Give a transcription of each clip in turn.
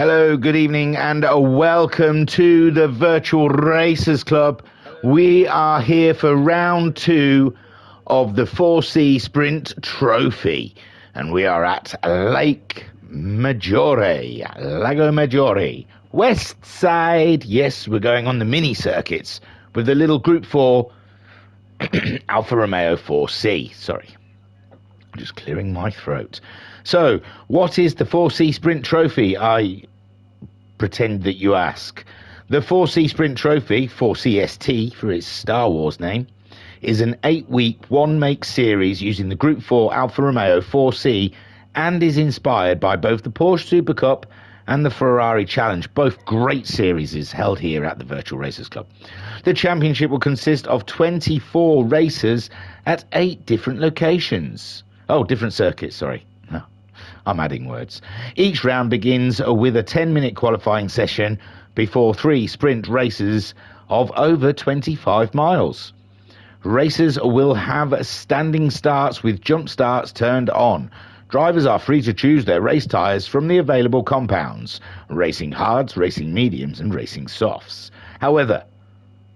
Hello, good evening, and welcome to the Virtual Racers Club. We are here for round 2 of the 4C Sprint Trophy, and we are at Lago Maggiore, West Side. Yes, we're going on the mini circuits with the little Group 4 Alfa Romeo 4C. Sorry, I'm just clearing my throat. So, what is the 4C Sprint Trophy? I pretend that you ask. The 4C Sprint Trophy, 4CST for its Star Wars name, is an 8-week, one-make series using the Group 4 Alfa Romeo 4C and is inspired by both the Porsche Super Cup and the Ferrari Challenge, both great series held here at the Virtual Racers Club. The championship will consist of 24 racers at 8 different locations. Oh, different circuits, sorry. No, I'm adding words. Each round begins with a 10-minute qualifying session before 3 sprint races of over 25 miles. Racers will have standing starts with jump starts turned on. Drivers are free to choose their race tyres from the available compounds: racing hards, racing mediums and racing softs. However,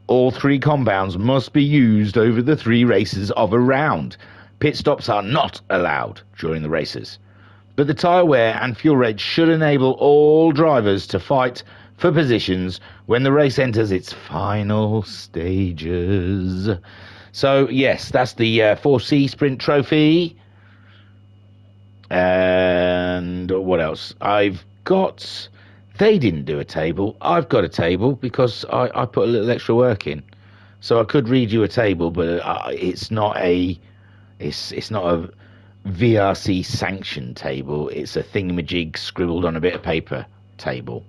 all 3 compounds must be used over the 3 races of a round. Pit stops are not allowed during the races, but the tyre wear and fuel rate should enable all drivers to fight for positions when the race enters its final stages. So yes, that's the 4C Sprint Trophy. And what else? They didn't do a table. I've got a table because I put a little extra work in. So I could read you a table, but it's not a VRC sanctioned table. It's a thingamajig scribbled on a bit of paper table.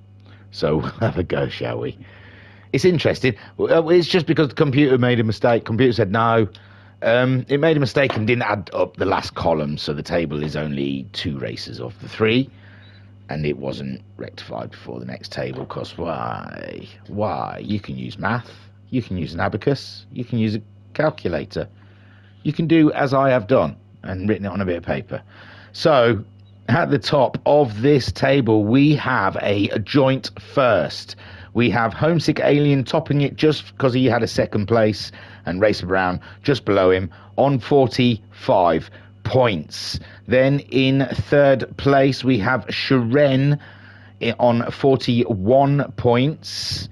So we'll have a go, shall we? It's interesting. It's just because the computer made a mistake. Computer said no. It made a mistake and didn't add up the last column, so the table is only 2 races of the 3, and it wasn't rectified before the next table, because why? You can use math, you can use an abacus, you can use a calculator, you can do as I have done and written it on a bit of paper. So at the top of this table we have a joint first. We have Homesick Alien topping it just because he had a second place, and Racer Brown just below him on 45 points. Then in third place we have Shiren on 41 points.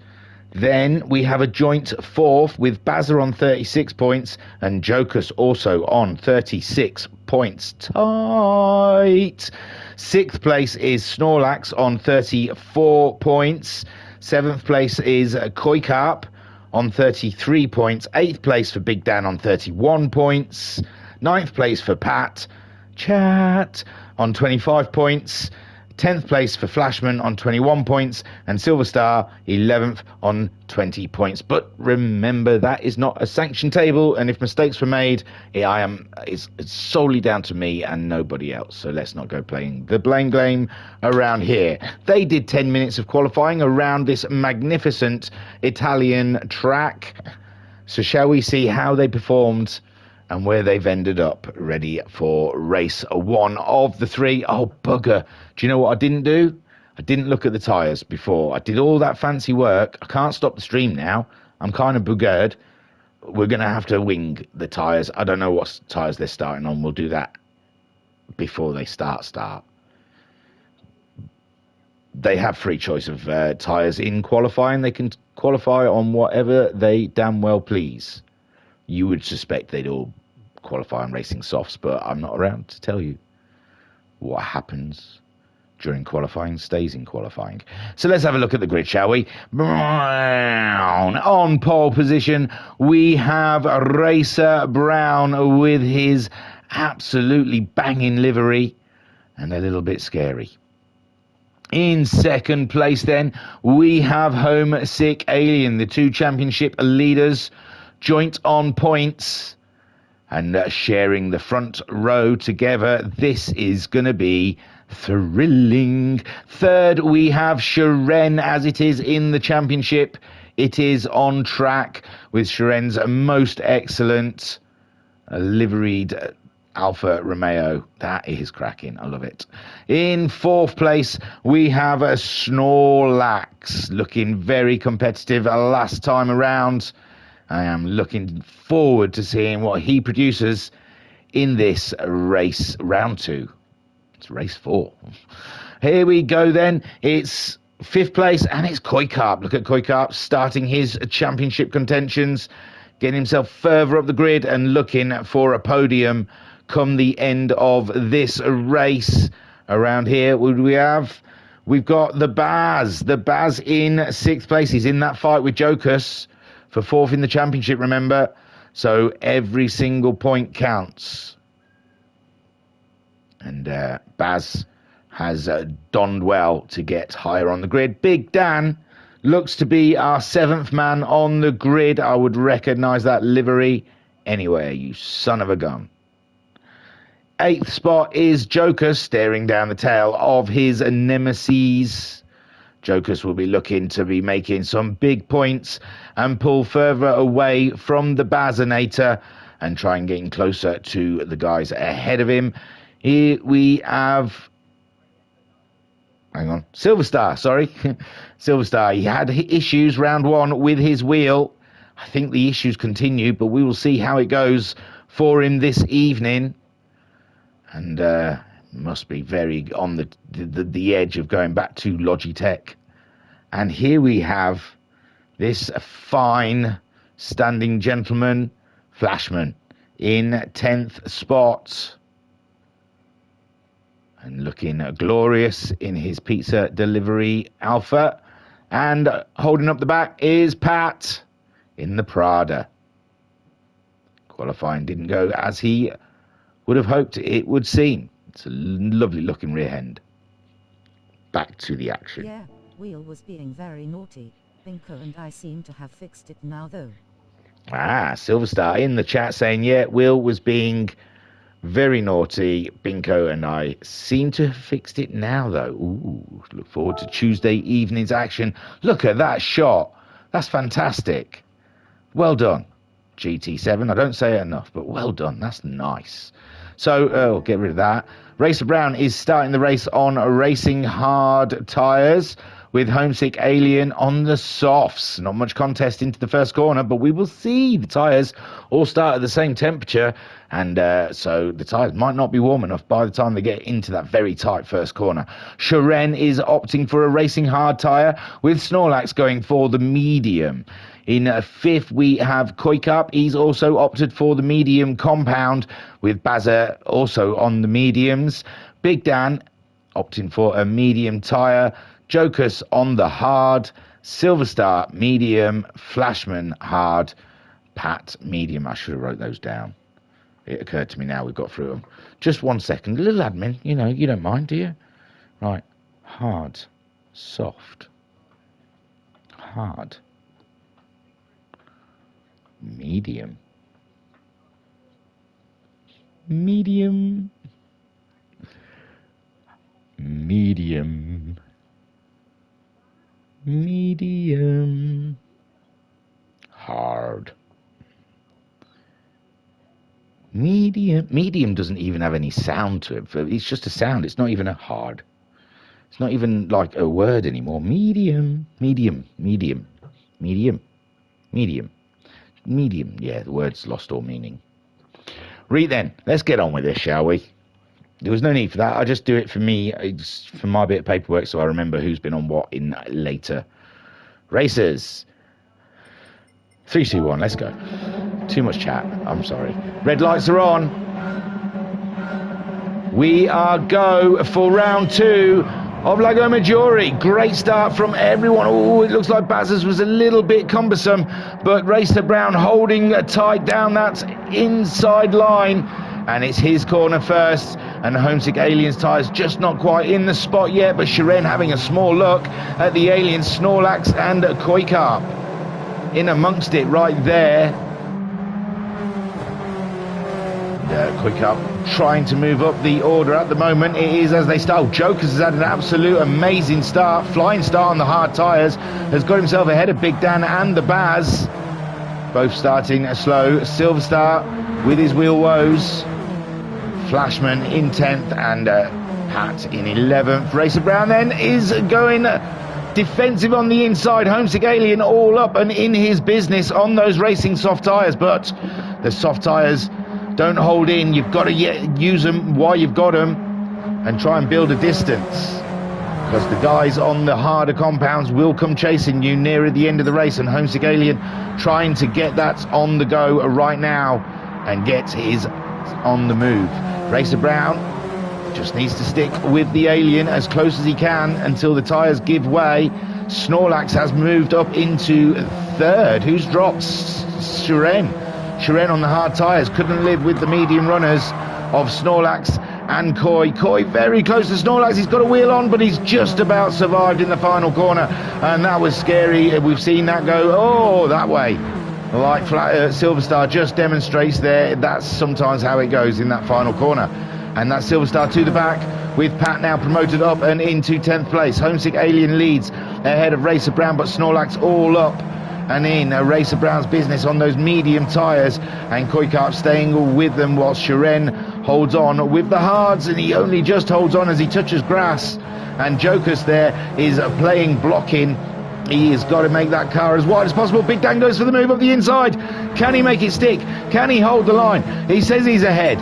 Then we have a joint fourth with Bazza on 36 points and Jokus also on 36 points. Tight. Sixth place is Snorlax on 34 points. Seventh place is Koikarp on 33 points. 8th place for Big Dan on 31 points. 9th place for Pat Chat on 25 points. 10th place for Flashman on 21 points. And Silver Star 11th on 20 points. But remember, that is not a sanctioned table, and if mistakes were made, it's solely down to me and nobody else. So let's not go playing the blame game around here. They did 10 minutes of qualifying around this magnificent Italian track. So shall we see how they performed and where they've ended up, ready for race 1 of the 3. Oh, bugger. Do you know what I didn't do? I didn't look at the tyres before. I did all that fancy work. I can't stop the stream now. I'm kind of buggered. We're going to have to wing the tyres. I don't know what tyres they're starting on. We'll do that before they start. They have free choice of tyres in qualifying. They can qualify on whatever they damn well please. You would suspect they'd all qualify on racing softs, but I'm not around to tell you what happens during qualifying stays in qualifying. So let's have a look at the grid, shall we? Brown on pole position. We have Racer Brown with his absolutely banging livery and a little bit scary. In second place then, we have Homesick Alien, the 2 championship leaders, joint on points and sharing the front row together. This is going to be thrilling. Third, we have Shiren, as it is in the championship. It is on track with Shiren's most excellent liveried Alfa Romeo. That is cracking. I love it. In fourth place, we have a Snorlax, looking very competitive last time around. I am looking forward to seeing what he produces in this race, round 2. It's race 4. Here we go then. It's fifth place, and it's Koikarp. Look at Koikarp starting his championship contentions, getting himself further up the grid and looking for a podium come the end of this race. Around here, what do we have? We've got the Baz. The Baz in sixth place. He's in that fight with Jokus for fourth in the championship, remember? So every single point counts. And Baz has donned well to get higher on the grid. Big Dan looks to be our 7th man on the grid. I would recognise that livery anywhere, you son of a gun. 8th spot is Jokus, staring down the tail of his nemesis. Jokus will be looking to be making some big points and pull further away from the Bazinator and try and getting closer to the guys ahead of him. Here we have... Silverstar, sorry. Silverstar, he had issues round 1 with his wheel. I think the issues continue, but we will see how it goes for him this evening. And must be very on the edge of going back to Logitech. And here we have this fine standing gentleman, Flashman, in 10th spot. And looking glorious in his pizza delivery Alpha. And holding up the back is Pat in the Prada. Qualifying didn't go as he would have hoped it would seem. It's a lovely looking rear end. Back to the action. Yeah, Wheel was being very naughty. Binko and I seem to have fixed it now though. Silverstar in the chat saying, yeah, Wheel was being very naughty. Binko and I seem to have fixed it now though. Ooh, look forward to Tuesday evening's action. Look at that shot. That's fantastic. Well done, GT7. I don't say it enough, but well done. That's nice. So, get rid of that. Racer Brown is starting the race on racing hard tyres with Homesick Alien on the softs. Not much contest into the first corner, but we will see. The tyres all start at the same temperature, and so the tyres might not be warm enough by the time they get into that very tight first corner. Sharen is opting for a racing hard tyre, with Snorlax going for the medium. In 5th, we have Koikarp. He's also opted for the medium compound, with Bazza also on the mediums. Big Dan opting for a medium tyre. Jokus on the hard. Silverstar medium. Flashman hard. Pat medium. I should have wrote those down. It occurred to me now we've got through them. Just 1 second. A little admin. You know, you don't mind, do you? Right. Hard. Soft. Hard. Medium. Medium. Medium. Medium. Hard. Medium. Medium doesn't even have any sound to it. It's just a sound. It's not even a hard. It's not even like a word anymore. Medium. Medium. Medium. Medium. Medium. Medium. Yeah, the word's lost all meaning. Right then, let's get on with this, shall we? There was no need for that. I just do it for me, it's for my bit of paperwork, so I remember who's been on what in later races. 3, 2, 1, let's go. Too much chat. I'm sorry. Red lights are on. We are go for round 2 of Lago Maggiore. Great start from everyone. Oh, it looks like Bazza's was a little bit cumbersome, but Racer Brown holding tight down that inside line, and it's his corner first, and the Homesick Aliens tyres just not quite in the spot yet, but Sharen having a small look at the Aliens, Snorlax and Koikarp in amongst it right there. Koikarp trying to move up the order at the moment. It is as they start. Jokus has had an absolute amazing start. Flying start on the hard tyres. Has got himself ahead of Big Dan and the Baz. Both starting slow. Silverstar with his wheel woes. Flashman in 10th and Pat in 11th. Racer Brown then is going defensive on the inside. Homesick Alien all up and in his business on those racing soft tyres, but the soft tyres don't hold in. You've got to use them while you've got them and try and build a distance, because the guys on the harder compounds will come chasing you nearer the end of the race, and Homesick Alien trying to get that on the go right now and get his on the move. Racer Brown just needs to stick with the Alien as close as he can until the tyres give way. Snorlax has moved up into 3rd. Who's dropped? Shiren. Shiren on the hard tyres couldn't live with the medium runners of Snorlax and Koi. Koi very close to Snorlax. He's got a wheel on, but he's just about survived in the final corner, and that was scary. We've seen that go that way. Like Silver Star just demonstrates there, that's sometimes how it goes in that final corner. And that's Silver Star to the back, with Pat now promoted up and into 10th place. Homesick Alien leads ahead of Racer Brown, but Snorlax all up and in Racer Brown's business on those medium tyres, and Koi Carp staying with them whilst Shiren holds on with the hards, and he only just holds on as he touches grass. And Jokus there is playing blocking. He has got to make that car as wide as possible. Big Dan goes for the move up the inside. Can he make it stick? Can he hold the line? He says he's ahead.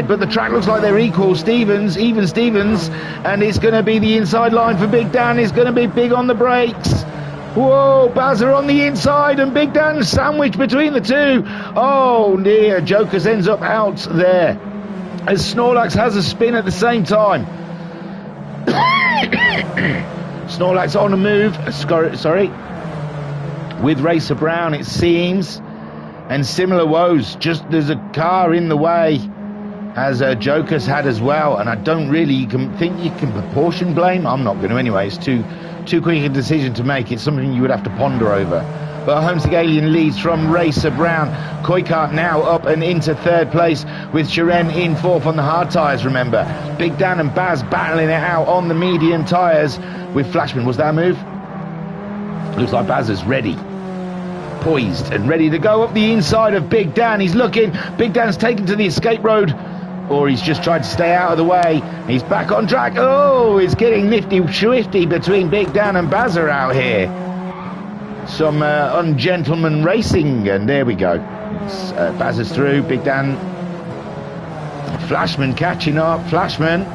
But the track looks like they're equal. Even Stevens, and it's going to be the inside line for Big Dan. It's going to be big on the brakes. Whoa, Bazza on the inside, and Big Dan sandwiched between the two. Oh dear, Jokus ends up out there as Snorlax has a spin at the same time. Snorlax on a move, sorry, with Racer Brown it seems, and similar woes. Just there's a car in the way, as Jokus had as well, and I don't really think you can proportion blame. I'm not going to anyway. It's too quick a decision to make. It's something you would have to ponder over. But Homesick Alien leads from Racer Brown. Koi Carp now up and into 3rd place, with Shiren in 4th on the hard tyres, remember. Big Dan and Baz battling it out on the medium tyres with Flashman. Was that a move? Looks like Baz is ready, poised and ready to go up the inside of Big Dan. He's looking. Big Dan's taken to the escape road, or he's just tried to stay out of the way. He's back on track. Oh, it's getting nifty swifty between Big Dan and Bazza out here. Some ungentleman racing, and there we go. Bazza's through. Big Dan. Flashman catching up. Flashman,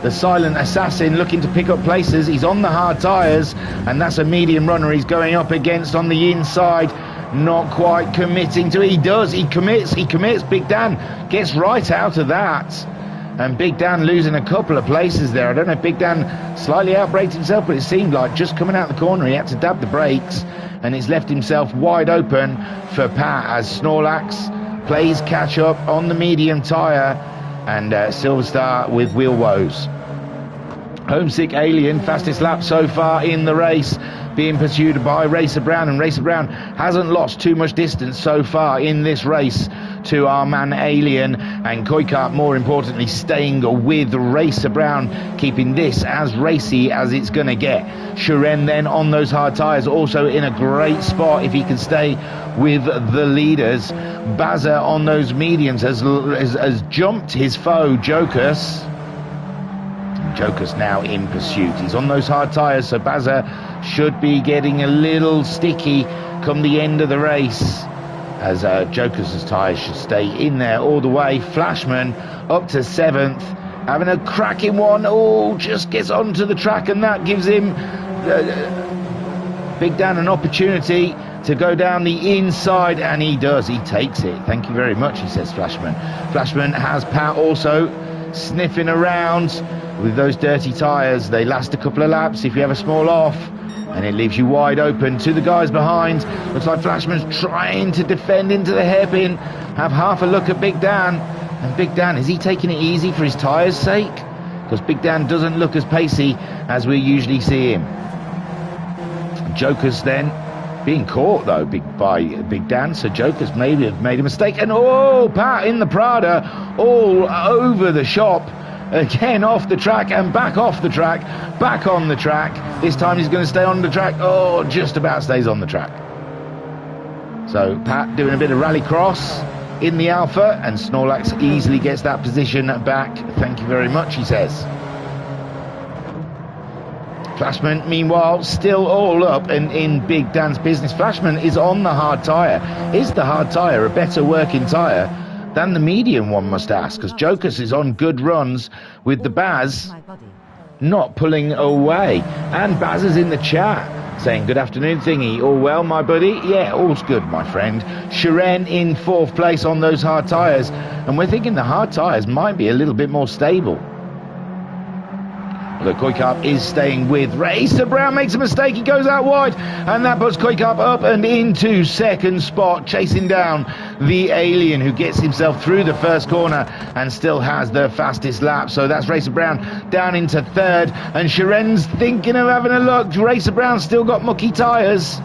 the silent assassin, looking to pick up places. He's on the hard tyres, and that's a medium runner he's going up against on the inside. Not quite committing to it. He does. He commits. Big Dan gets right out of that. And Big Dan losing a couple of places there. I don't know if Big Dan slightly outbraked himself, but it seemed like just coming out the corner he had to dab the brakes, and it's left himself wide open for Pat as Snorlax plays catch up on the medium tyre, and Silver Star with wheel woes. Homesick Alien, fastest lap so far in the race, being pursued by Racer Brown, and Racer Brown hasn't lost too much distance so far in this race to our man Alien, and Koi Carp more importantly staying with Racer Brown, keeping this as racy as it's going to get. Shiren then on those hard tyres, also in a great spot if he can stay with the leaders. Bazza on those mediums has jumped his foe Jokus. Jokus now in pursuit. He's on those hard tyres, so Bazza should be getting a little sticky come the end of the race, as Jokus' tyres should stay in there all the way. Flashman up to 7th, having a cracking one. Oh, just gets onto the track, and that gives him Big Dan an opportunity to go down the inside, and he does. He takes it. Thank you very much, he says, Flashman. Flashman has Pat also sniffing around with those dirty tyres. They last a couple of laps if you have a small off, and it leaves you wide open to the guys behind. Looks like Flashman's trying to defend into the hairpin. Have half a look at Big Dan. And Big Dan, is he taking it easy for his tyres' sake? Because Big Dan doesn't look as pacey as we usually see him. Jokus then being caught though by Big Dan, so Jokus maybe have made a mistake. And oh, Pat in the Prada all over the shop. Again off the track and back off the track, back on the track. This time he's going to stay on the track. Oh, just about stays on the track. So Pat doing a bit of rallycross in the Alpha, and Snorlax easily gets that position back. Thank you very much, he says. Flashman, meanwhile, still all up and in Big Dan's business. Flashman is on the hard tyre. Is the hard tyre a better working tyre than the medium, one must ask? Because Jokus is on good runs with the Baz not pulling away. And Baz is in the chat saying, good afternoon, Thingy. All well, my buddy? Yeah, all's good, my friend. Shiren in 4th place on those hard tyres. And we're thinking the hard tyres might be a little bit more stable. Although Koikarp is staying with Racer Brown, makes a mistake, he goes out wide, and that puts Koikarp up and into 2nd spot, chasing down the Alien, who gets himself through the first corner and still has the fastest lap. So that's Racer Brown down into 3rd, and Shiren's thinking of having a look. Racer Brown's still got mucky tyres,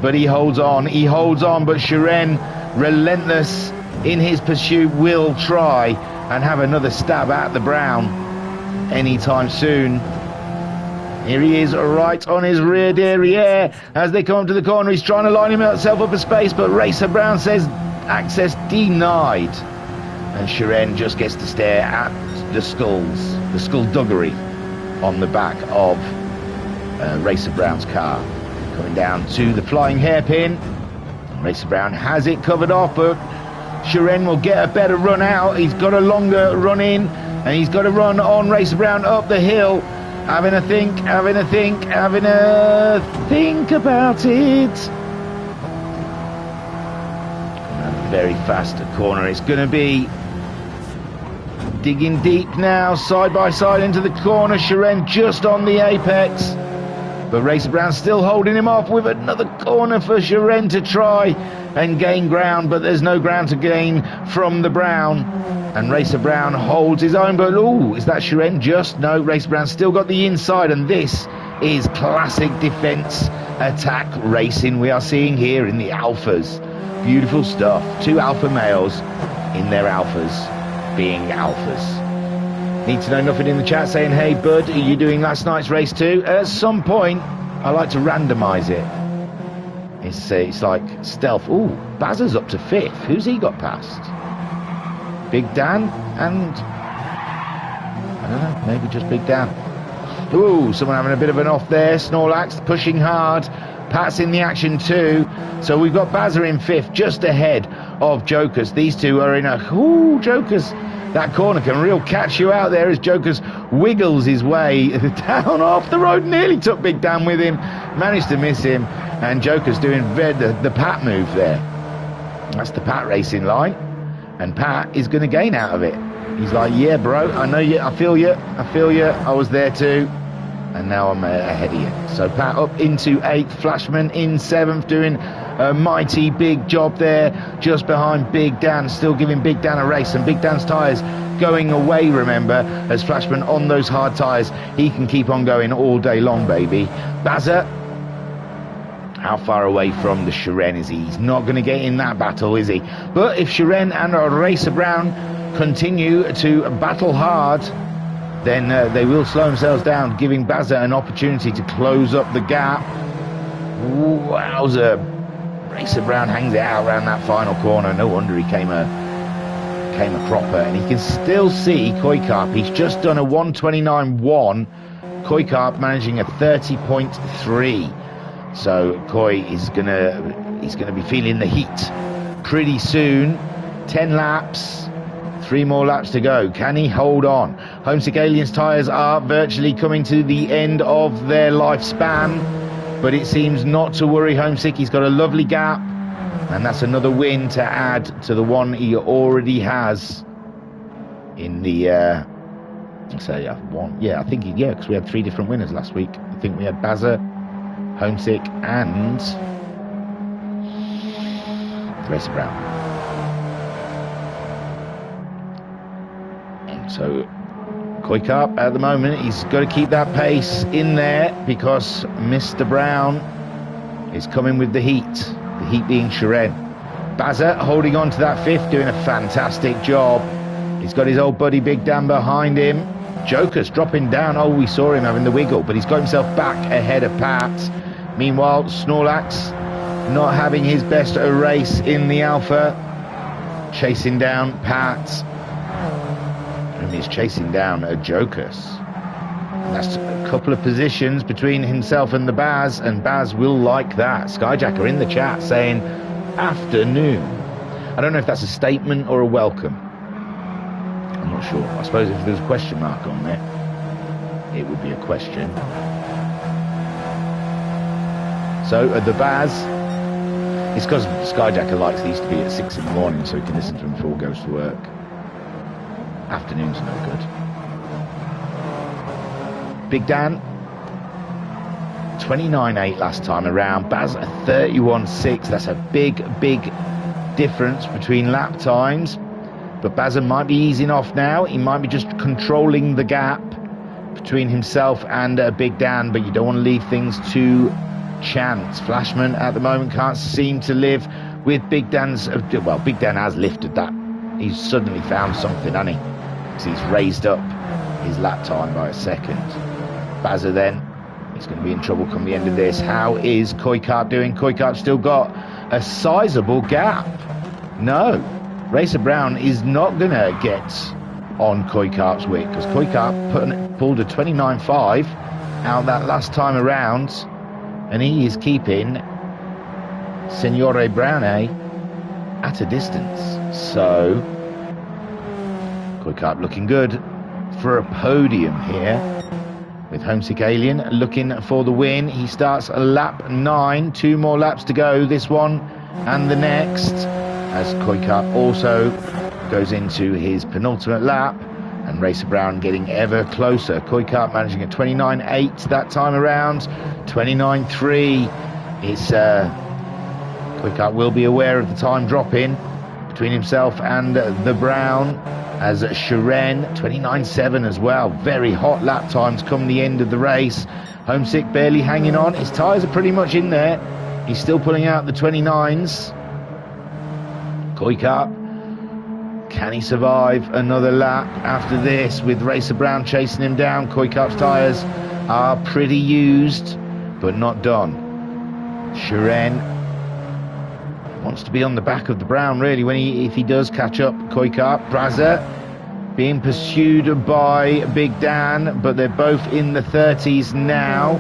but he holds on, but Shiren, relentless in his pursuit, will try and have another stab at the Brown anytime soon. Here he is, right on his rear derriere as they come up to the corner. He's trying to line himself up a space, but Racer Brown says access denied, and Shiren just gets to stare at the skullduggery on the back of Racer Brown's car. Coming down to the flying hairpin, Racer Brown has it covered off, but Shiren will get a better run out. He's got a longer run in, and he's got to run on Racer Brown up the hill, having a think about it. Very fast corner it's going to be. Digging deep now, side by side into the corner. Shiren just on the apex, but Racer Brown still holding him off with another corner for Shiren to try and gain ground, but there's no ground to gain from the Brown. And Racer Brown holds his own, but ooh, is that Shiren just? No, Racer Brown still got the inside, and this is classic defense attack racing we are seeing here in the Alphas. Beautiful stuff. 2 alpha males in their Alphas being Alphas. Need to know nothing in the chat saying, hey bud, are you doing last night's race too? At some point I like to randomise it. It's like stealth. Ooh, Bazza's up to 5th. Who's he got past? Big Dan and I don't know, maybe just Big Dan. Ooh, someone having a bit of an off there. Snorlax pushing hard. Pat's in the action too. So we've got Bazza in 5th, just ahead of Jokus. These two are in a... Ooh, Jokus. That corner can real catch you out there as Jokus wiggles his way down off the road. Nearly took Big Dan with him. Managed to miss him. And Jokus doing the Pat move there. That's the Pat racing line. And Pat is going to gain out of it. He's like, yeah, bro, I know you, I feel you, I was there too. And now I'm ahead of you. So Pat up into 8th, Flashman in 7th, doing a mighty big job there, just behind Big Dan, still giving Big Dan a race. And Big Dan's tyres going away, remember, as Flashman on those hard tyres, he can keep on going all day long, baby. Bazza, how far away from the Shiren is he? He's not going to get in that battle, is he? But if Shiren and Racer Brown continue to battle hard, then they will slow themselves down, giving Bazza an opportunity to close up the gap. Wowza. Racer Brown hangs it out around that final corner. No wonder he came a cropper. And he can still see Koikarp. He's just done a 129.1. Koikarp managing a 30.3. So Koi is gonna be feeling the heat pretty soon. 10 laps, 3 more laps to go. Can he hold on? Homesick Aliens tyres are virtually coming to the end of their lifespan, but it seems not to worry Homesick. He's got a lovely gap, and that's another win to add to the one he already has in the I think because we had 3 different winners last week. I think we had Bazza, Homesick and Racer Brown. So Koikarp at the moment, he's got to keep that pace in there because Mr. Brown is coming with the heat being Shiren. Bazza holding on to that 5th, doing a fantastic job. He's got his old buddy Big Dan behind him. Jokus dropping down. Oh, we saw him having the wiggle, but he's got himself back ahead of Pat. Meanwhile, Snorlax not having his best race in the Alpha. chasing down Pat. And he's chasing down a Jokus. That's a couple of positions between himself and the Baz, and Baz will like that. Skyjacker in the chat saying afternoon. I don't know if that's a statement or a welcome. I'm not sure. I suppose if there's a question mark on there, it would be a question. So the Baz, it's because Skyjacker likes these to be at 6 in the morning so he can listen to them before he goes to work. Afternoon's no good. Big Dan, 29.8 last time around. Baz at 31.6. That's a big difference between lap times. But Bazza might be easing off now. He might be just controlling the gap between himself and Big Dan, but you don't want to leave things to chance. Flashman at the moment can't seem to live with Big Dan's... well, Big Dan has lifted that. He's suddenly found something, hasn't he? Because he's raised up his lap time by a second. Bazza then, he's going to be in trouble come the end of this. How is Koikart doing? Koikart's still got a sizable gap. No, Racer Brown is not going to get on Koikart's wick, because Koikart pulled a 29.5 out that last time around, and he is keeping Signore Brown at a distance. So Koikart looking good for a podium here, with Homesick Alien looking for the win. He starts lap 9, 2 more laps to go, this one and the next, as Koikart also goes into his penultimate lap, and Racer Brown getting ever closer. Koikart managing a 29.8 that time around, 29.3. It's Koikart will be aware of the time drop in between himself and the Brown, as Shiren 29.7 as well. Very hot lap times come the end of the race. Homesick barely hanging on. His tyres are pretty much in there. He's still pulling out the 29s. Koikart, can he survive another lap after this with Racer Brown chasing him down? Koikart's tyres are pretty used, but not done. Shiren wants to be on the back of the Brown, really, if he does catch up. Koikart, Brazza being pursued by Big Dan, but they're both in the 30s now,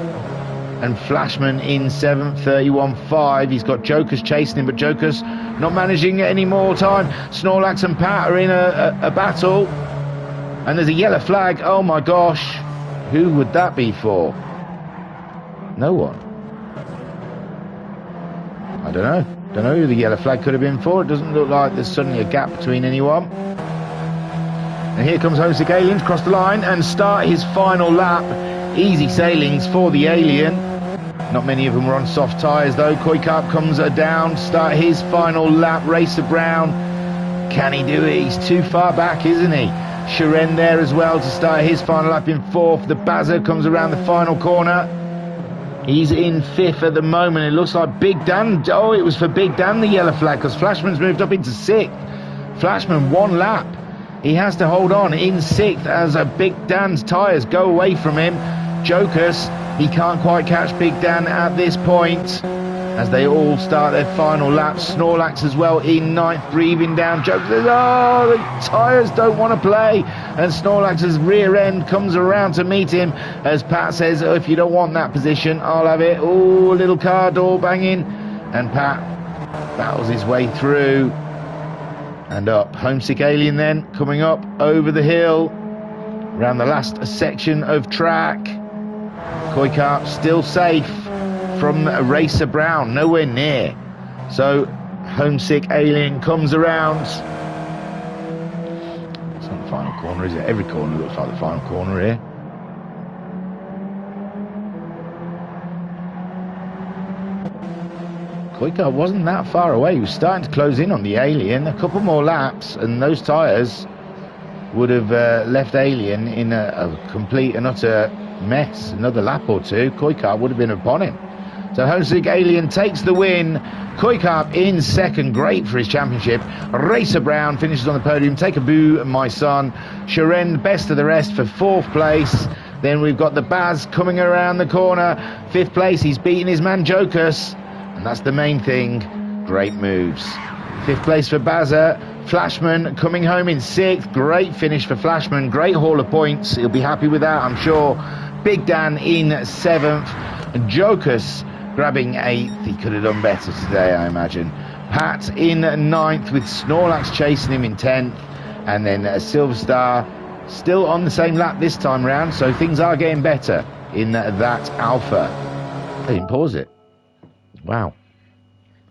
and Flashman in 7th, 31.5. He's got Jokus chasing him, but Jokus not managing any more time. Snorlax and Pat are in a battle, and there's a yellow flag. Oh my gosh, who would that be for? No one. I don't know. Don't know who the yellow flag could have been for. It doesn't look like there's suddenly a gap between anyone. And here comes Homesick Aliens across the line and start his final lap. Easy sailings for the Alien. Not many of them were on soft tyres though. Koikart comes down, start his final lap. Racer Brown, can he do it? He's too far back, isn't he? Shiren there as well to start his final lap in 4th. The Bazza comes around the final corner. He's in 5th at the moment. It looks like Big Dan. Oh, it was for Big Dan, the yellow flag, because Flashman's moved up into 6th. Flashman, 1 lap. He has to hold on in 6th as Big Dan's tyres go away from him. Jokus, he can't quite catch Big Dan at this point, as they all start their final laps. Snorlax as well in 9th, breathing down. Jokus says, oh, the tyres don't want to play. And Snorlax's rear end comes around to meet him, as Pat says, oh, if you don't want that position, I'll have it. Oh, little car door banging. And Pat battles his way through and up. Homesick Alien then coming up over the hill, around the last section of track. Koikart still safe from Racer Brown, nowhere near. So Homesick Alien comes around. It's not the final corner, is it? Every corner looks like the final corner here. Koikart wasn't that far away. He was starting to close in on the Alien. A couple more laps and those tyres would have left Alien in a complete and utter mess. Another lap or two, Koikart would have been upon him. So Homesick Alien takes the win. Koikart in 2nd, great for his championship. Racer Brown finishes on the podium. Take a boo, my son. Shiren, best of the rest, for 4th place. Then we've got the Baz coming around the corner. 5th place, he's beaten his man Jokus, and that's the main thing. Great moves. 5th place for Bazza. Flashman coming home in 6th. Great finish for Flashman. Great haul of points. He'll be happy with that, I'm sure. Big Dan in 7th. Jokus grabbing 8th. He could have done better today, I imagine. Pat in 9th with Snorlax chasing him in 10th. And then Silver Star still on the same lap this time round. So things are getting better in that Alpha. I didn't pause it. Wow.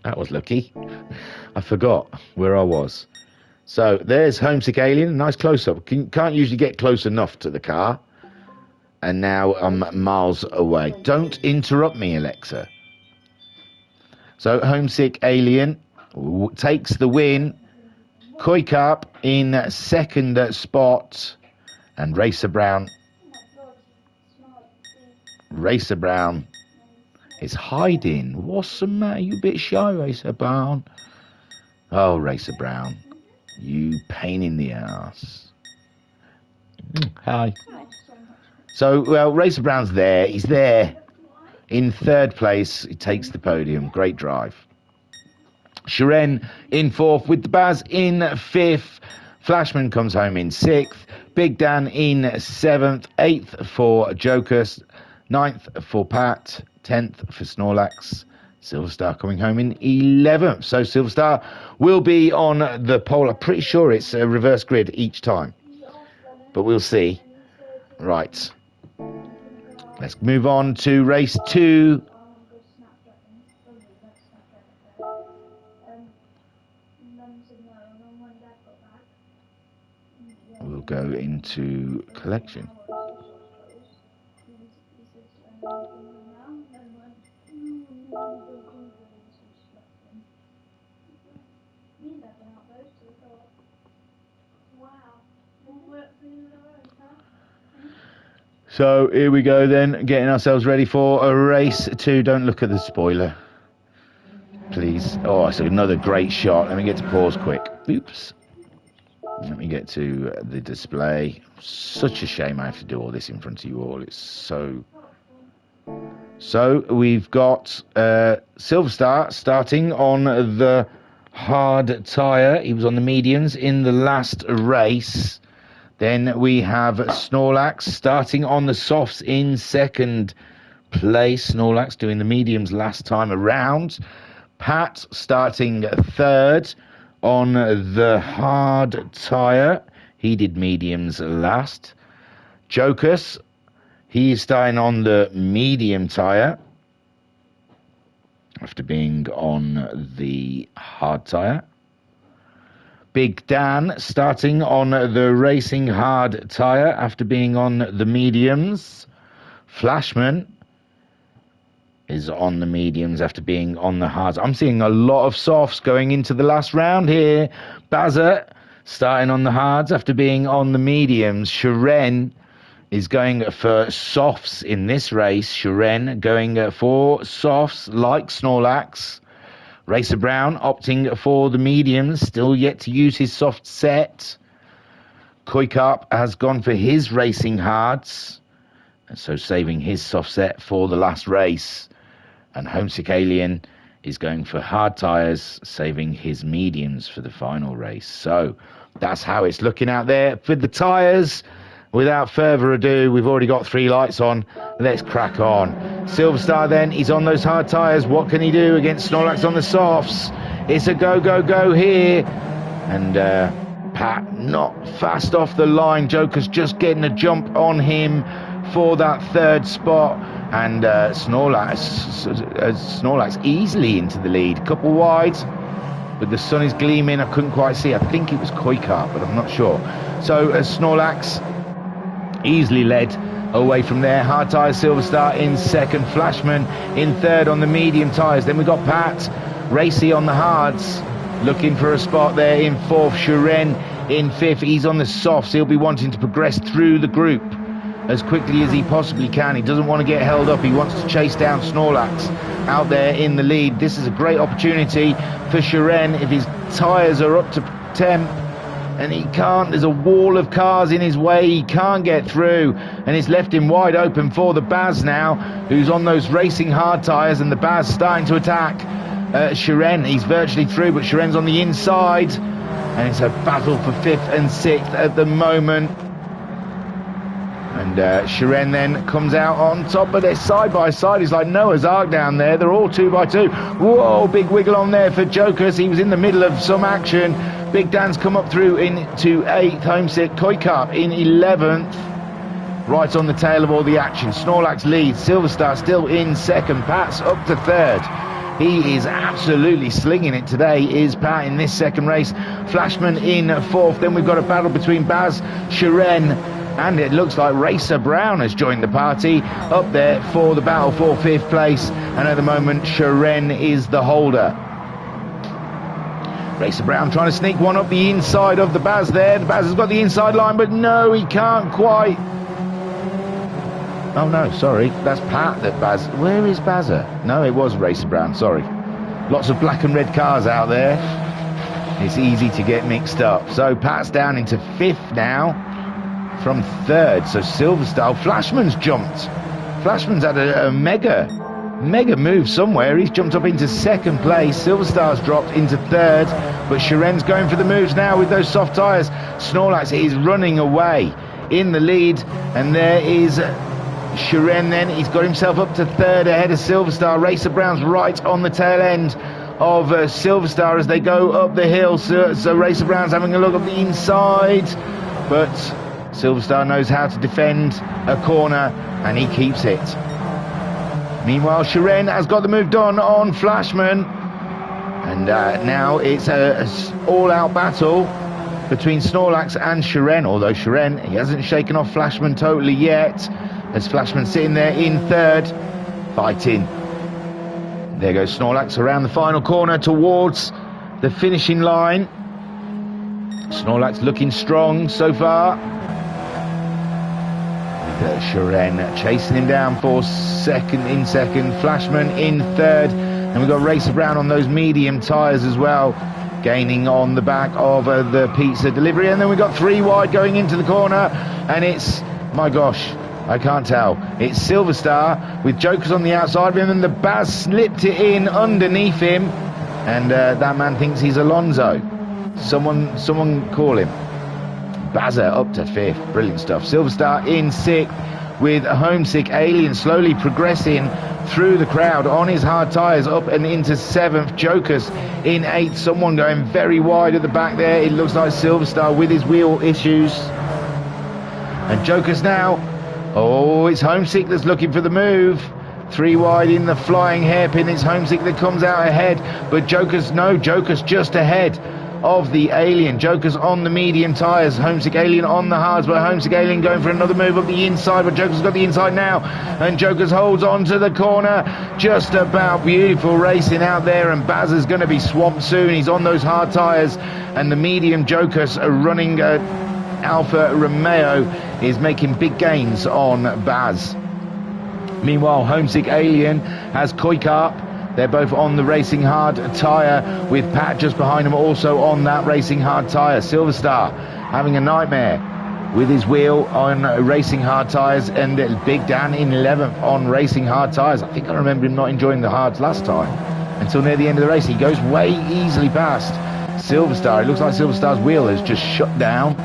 That was lucky. I forgot where I was. So there's Homesick Alien. Nice close-up. Can't usually get close enough to the car. And now I'm miles away. Don't interrupt me, Alexa. So Homesick Alien takes the win. Koikap in 2nd spot. And Racer Brown is hiding. What's the matter? You a bit shy, Racer Brown? Oh, Racer Brown. You pain in the ass. Hi. So, well, Racer Brown's there. He's there. In 3rd place, he takes the podium. Great drive. Shiren in 4th with the Baz in 5th. Flashman comes home in 6th. Big Dan in 7th. 8th for Jokus. 9th for Pat. 10th for Snorlax. Silver Star coming home in 11th. So Silver Star will be on the pole. I'm pretty sure it's a reverse grid each time. But we'll see. Right. Let's move on to race 2. We'll go into collection. So here we go then, getting ourselves ready for a race 2. Don't look at the spoiler, please. Oh, it's another great shot. Let me get to pause quick. Oops. Let me get to the display. Such a shame I have to do all this in front of you all. It's so... So we've got Silver Star starting on the hard tyre. He was on the mediums in the last race. Then we have Snorlax starting on the softs in 2nd place. Snorlax doing the mediums last time around. Pat starting 3rd on the hard tyre. He did mediums last. Jokus, he's starting on the medium tyre after being on the hard tyre. Big Dan starting on the racing hard tyre after being on the mediums. Flashman is on the mediums after being on the hards. I'm seeing a lot of softs going into the last round here. Bazza starting on the hards after being on the mediums. Shiren is going for softs in this race. Shiren going for softs like Snorlax. Racer Brown opting for the mediums, still yet to use his soft set. Koikap has gone for his racing hards, and so saving his soft set for the last race. And Homesick Alien is going for hard tyres, saving his mediums for the final race. So that's how it's looking out there for the tyres. Without further ado, we've already got 3 lights on. Let's crack on. Silver Star then, he's on those hard tyres. What can he do against Snorlax on the softs? It's a go, go, go here. And Pat not fast off the line. Joker's just getting a jump on him for that 3rd spot. And Snorlax easily into the lead. Couple wide, but the sun is gleaming. I couldn't quite see. I think it was Koikap, but I'm not sure. So Snorlax easily led away from there. Hard tyres, Silver Star in 2nd. Flashman in 3rd on the medium tyres. Then we've got Pat Racy on the hards, looking for a spot there in 4th. Shiren in 5th. He's on the softs. He'll be wanting to progress through the group as quickly as he possibly can. He doesn't want to get held up. He wants to chase down Snorlax out there in the lead. This is a great opportunity for Shiren if his tyres are up to temp. And he can't, there's a wall of cars in his way, he can't get through, and it's left him wide open for the Baz now, who's on those racing hard tyres, and the Baz starting to attack Shiren. He's virtually through, but Shiren's on the inside. and it's a battle for 5th and 6th at the moment. And Shiren then comes out on top, but they're side by side. It's like Noah's Ark down there. They're all 2 by 2. Whoa, big wiggle on there for Jokus. He was in the middle of some action. Big Dan's come up through into 8th. Homesick. Koikap in 11th. Right on the tail of all the action. Snorlax leads. Silverstar still in 2nd. Pat's up to 3rd. He is absolutely slinging it today, is Pat, in this 2nd race. Flashman in 4th. Then we've got a battle between Baz, Shiren, and it looks like Racer Brown has joined the party up there for the battle for 5th place. And at the moment, Shiren is the holder. Racer Brown trying to sneak one up the inside of the Baz there. The Baz has got the inside line, but no, he can't quite. Oh no, sorry, that's Pat that Baz. Where is Bazza? No, it was Racer Brown, sorry. Lots of black and red cars out there. It's easy to get mixed up. So Pat's down into 5th now from 3rd. So Silverstar, Flashman's jumped. Flashman's had a mega move somewhere. He's jumped up into 2nd place. Silverstar's dropped into 3rd, but Shiren's going for the moves now with those soft tyres. Snorlax is running away in the lead, and there is Shiren then. He's got himself up to 3rd ahead of Silverstar. Racer Brown's right on the tail end of Silverstar as they go up the hill. So Racer Brown's having a look up the inside, but Silverstar knows how to defend a corner, and he keeps it. Meanwhile, Shiren has got the move done on Flashman, and now it's a all-out battle between Snorlax and Shiren, although Shiren, he hasn't shaken off Flashman totally yet, as Flashman sitting there in 3rd, fighting. There goes Snorlax around the final corner towards the finishing line. Snorlax looking strong so far. Shiren chasing him down for 2nd, Flashman in 3rd, and we've got Racer Brown on those medium tyres as well, gaining on the back of the pizza delivery. And then we've got 3 wide going into the corner, and it's, my gosh, I can't tell, it's Silverstar with Jokus on the outside of him, and the Baz slipped it in underneath him, and that man thinks he's Alonso. Someone call him. Bazza up to 5th. Brilliant stuff. Silverstar in 6th with a Homesick Alien slowly progressing through the crowd on his hard tyres up and into 7th. Jokus in 8th. Someone going very wide at the back there. It looks like Silverstar with his wheel issues. And Jokus now. Oh, it's Homesick that's looking for the move. 3 wide in the flying hairpin. It's Homesick that comes out ahead. But Jokus just ahead of the Alien. Jokus on the medium tyres. Homesick Alien on the hards, but Homesick Alien going for another move up the inside, but Jokus got the inside now, and Jokus holds on to the corner just about. Beautiful racing out there, and Baz is going to be swamped soon. He's on those hard tyres, and the medium Jokus running Alfa Romeo is making big gains on Baz. Meanwhile, Homesick Alien has Koikap. They're both on the Racing Hard tyre, with Pat just behind them also on that Racing Hard tyre. Silverstar having a nightmare with his wheel on Racing Hard tyres, and Big Dan in 11th on Racing Hard tyres. I think I remember him not enjoying the hards last time until near the end of the race. He goes way easily past Silverstar. It looks like Silverstar's wheel has just shut down.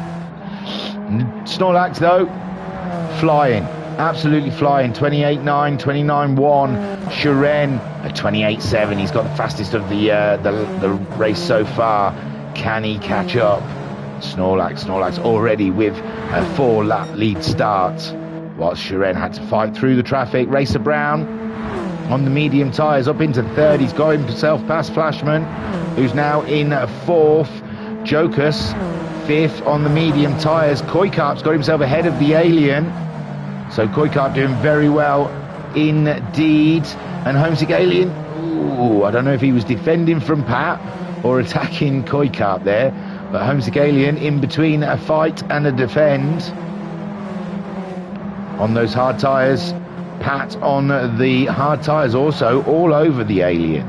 Snorlax though, flying. Absolutely flying. 28.9, 29.1. Shiren at 28.7. He's got the fastest of the race so far. Can he catch up? Snorlax already with a 4-lap lead start, whilst Shiren had to fight through the traffic. Racer Brown on the medium tyres up into 3rd. He's got himself past Flashman, who's now in 4th. Jokus 5th on the medium tyres. Koikap's got himself ahead of the Alien. So Koikap doing very well indeed. And Homesick Alien, ooh, I don't know if he was defending from Pat or attacking Koikap there, but Homesick Alien in between a fight and a defend on those hard tyres. Pat on the hard tyres also, all over the Alien.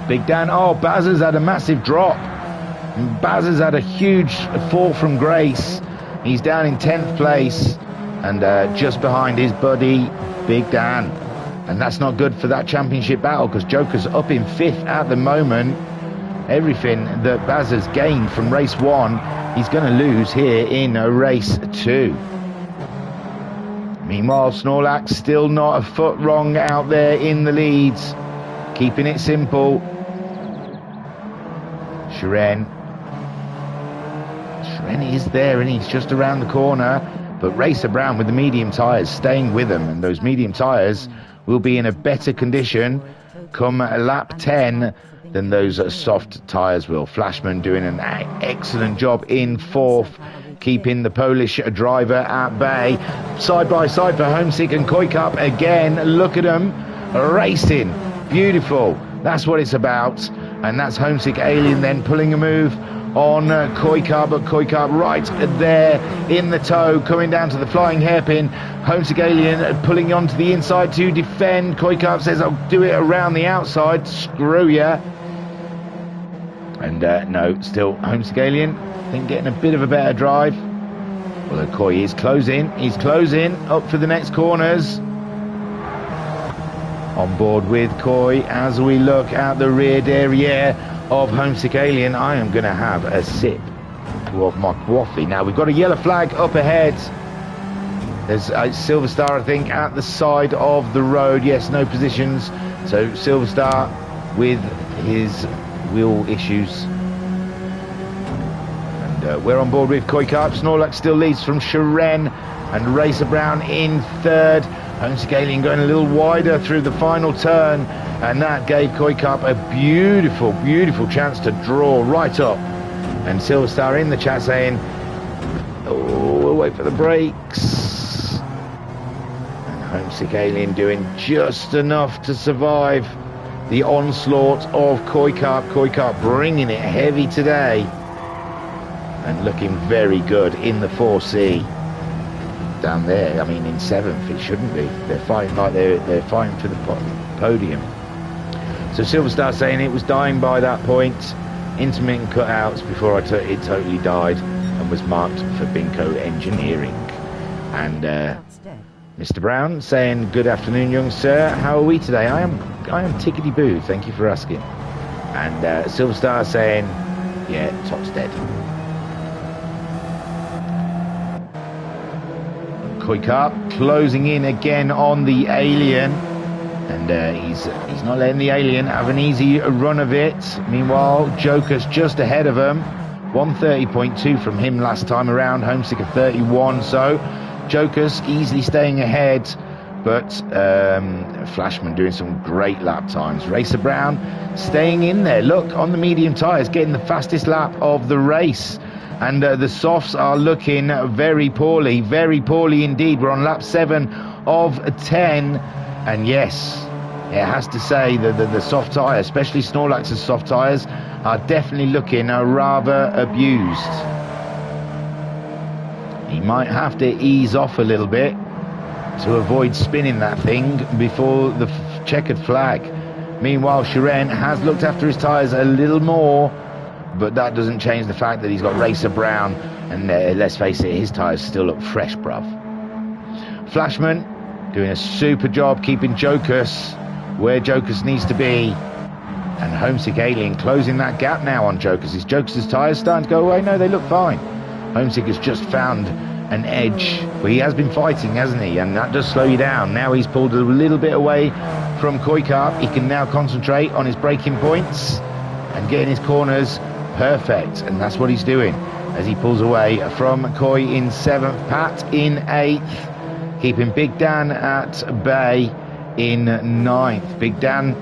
Big Dan, oh, Baz has had a massive drop. Baz has had a huge fall from grace. He's down in 10th place, and just behind his buddy Big Dan, and that's not good for that championship battle, because Joker's up in 5th at the moment. everything that Baz has gained from race 1, he's going to lose here in race 2. Meanwhile, Snorlax still not a foot wrong out there in the leads, keeping it simple. Shiren is there, and he's just around the corner, but Racer Brown with the medium tyres staying with him, and those medium tyres will be in a better condition come lap 10 than those soft tyres will. Flashman doing an excellent job in 4th, keeping the Polish driver at bay. Side by side for Homesick and Koikap again. Look at them racing. Beautiful. That's what it's about. And that's Homesick Alien then pulling a move on Koikap, but Koikap right there in the toe, coming down to the flying hairpin. Homesick Alien pulling onto the inside to defend. Koikap says, I'll do it around the outside. Screw ya. And no, still Homesick Alien, I think, getting a bit of a better drive. Although Koi is closing. He's closing up for the next corners. On board with Koi as we look at the rear derriere of Homesick Alien. I am going to have a sip of my coffee. Now, we've got a yellow flag up ahead. There's a Silver Star, I think, at the side of the road. Yes, no positions. So Silver Star with his wheel issues. And we're on board with Koikap. Snorlax still leads from Shiren, and Racer Brown in 3rd. Homesick Alien going a little wider through the final turn, and that gave Koikap a beautiful, beautiful chance to draw right up. And Silver Star in the chat saying, oh, we'll wait for the brakes. And Homesick Alien doing just enough to survive the onslaught of Koikap. Koikap bringing it heavy today and looking very good in the 4C. Down there, I mean, in 7th, it shouldn't be. They're fighting like they're fighting for the podium. So Silver Star saying it was dying by that point. Intermittent cutouts before it totally died, and was marked for Binko Engineering. And Mr. Brown saying, good afternoon, young sir. How are we today? I am tickety-boo. Thank you for asking. And Silver Star saying, yeah, top's dead. Koikap closing in again on the Alien, and he's not letting the Alien have an easy run of it. Meanwhile, Joker's just ahead of him, 130.2 from him last time around. Homesick at 31, so Joker's easily staying ahead, but Flashman doing some great lap times. Racer Brown staying in there. Look, on the medium tyres, getting the fastest lap of the race. And the softs are looking very poorly indeed. We're on lap 7 of 10. And yes, it has to say that the soft tyres, especially Snorlax's soft tyres, are definitely looking rather abused. He might have to ease off a little bit to avoid spinning that thing before the checkered flag. Meanwhile, Shiren has looked after his tyres a little more, but that doesn't change the fact that he's got Racer Brown, and let's face it, his tyres still look fresh, bruv. Flashman doing a super job keeping Jokus where Jokus needs to be, and Homesick Alien closing that gap now on Jokus. Is Jokus' tyres starting to go away? No, they look fine. Homesick has just found an edge, but he has been fighting, hasn't he? And that does slow you down. Now he's pulled a little bit away from Koikap. He can now concentrate on his braking points and getting his corners perfect, and that's what he's doing as he pulls away from Koi in 7th, Pat in 8th, keeping Big Dan at bay in 9th. Big Dan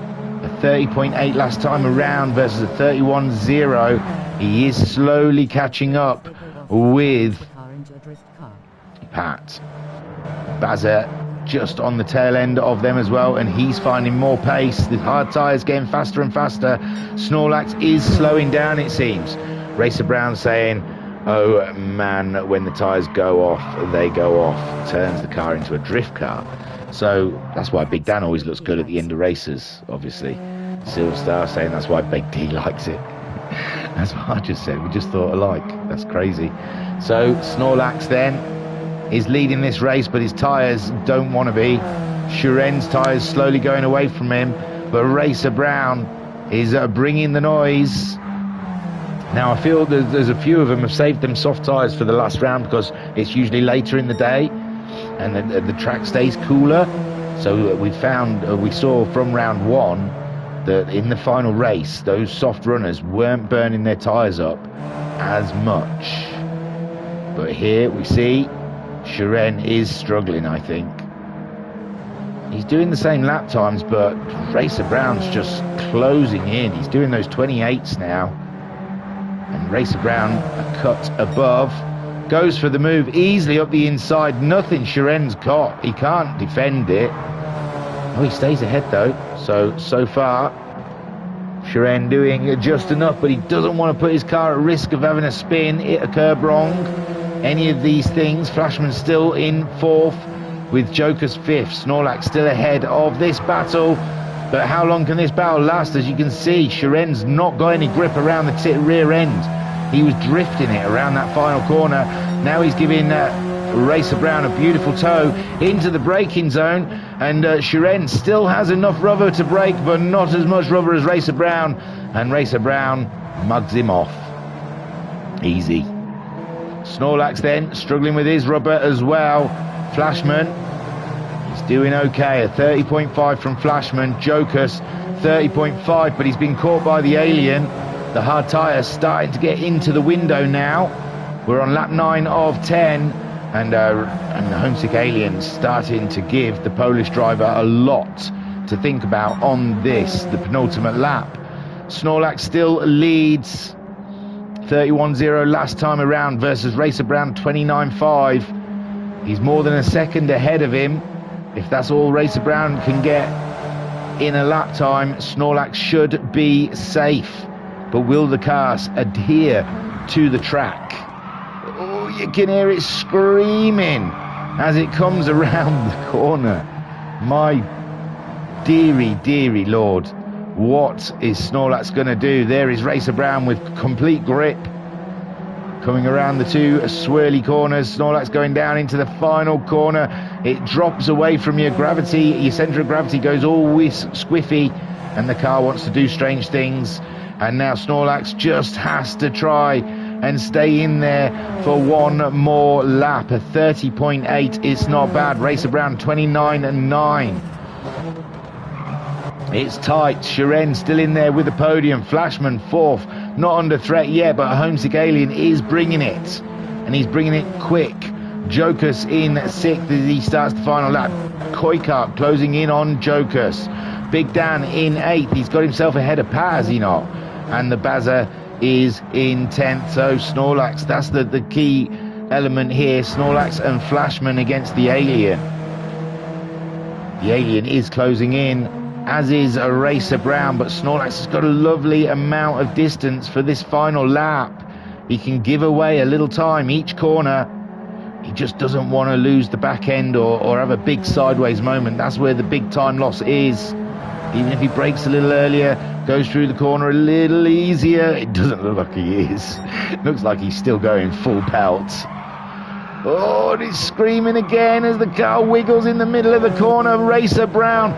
a 30.8 last time around versus a 31.0. He is slowly catching up with Pat. Bazza just on the tail end of them as well, and he's finding more pace. The hard tyres getting faster and faster. Snorlax is slowing down, it seems. Racer Brown saying, oh man, when the tyres go off, they go off. Turns the car into a drift car. So that's why Big Dan always looks good at the end of races, obviously. Silver Star saying that's why Big D likes it. That's what I just said. We just thought alike. That's crazy. So Snorlax then is leading this race, but his tyres don't want to be. Shiren's tyres slowly going away from him, but Racer Brown is bringing the noise. Now I feel there's a few of them have saved them soft tyres for the last round because it's usually later in the day and the track stays cooler. So we saw from round one that in the final race those soft runners weren't burning their tyres up as much. But here we see Shiren is struggling, I think. He's doing the same lap times, but Racer Brown's just closing in. He's doing those 28s now. And Racer Brown, a cut above, goes for the move easily up the inside. Nothing Shiren's got. He can't defend it. Oh, he stays ahead though. So far, Shiren doing just enough, but he doesn't want to put his car at risk of having a spin, hit a curb wrong. Any of these things. Flashman's still in fourth with Joker's fifth. Snorlax still ahead of this battle. But how long can this battle last? As you can see, Shiren's not got any grip around the rear end. He was drifting it around that final corner. Now he's giving Racer Brown a beautiful tow into the braking zone. And Shiren still has enough rubber to brake, but not as much rubber as Racer Brown. And Racer Brown mugs him off. Easy. Snorlax then struggling with his rubber as well. Flashman, he's doing okay. A 30.5 from Flashman. Jokus 30.5, but he's been caught by the alien. The hard tyres starting to get into the window now. We're on lap 9 of 10, and the homesick alien starting to give the Polish driver a lot to think about on the penultimate lap. Snorlax still leads 31-0 last time around versus Racer Brown 29.5. He's more than a second ahead of him. If that's all Racer Brown can get in a lap time, Snorlax should be safe. But will the cars adhere to the track? Oh, you can hear it screaming as it comes around the corner. My dearie Lord. What is Snorlax going to do? There is Racer Brown with complete grip. Coming around the two swirly corners. Snorlax going down into the final corner. It drops away from your gravity. Your centre of gravity goes all squiffy. And the car wants to do strange things. And now Snorlax just has to try and stay in there for one more lap. A 30.8 is not bad. Racer Brown 29.9. It's tight. Shiren still in there with the podium. Flashman fourth, not under threat yet, but Homesick Alien is bringing it, and he's bringing it quick. Jokus in sixth as he starts the final lap. Koikart closing in on Jokus. Big Dan in eighth. He's got himself ahead of Pat, has he not? And the Bazza is in 10th. So Snorlax, that's the key element here. Snorlax and Flashman against the Alien. The Alien is closing in, as is a Racer Brown, but Snorlax has got a lovely amount of distance for this final lap. He can give away a little time each corner. He just doesn't want to lose the back end or have a big sideways moment. That's where the big time loss is. Even if he brakes a little earlier, goes through the corner a little easier, it doesn't look like he is. It looks like he's still going full pelt. Oh, and he's screaming again as the car wiggles in the middle of the corner. Racer Brown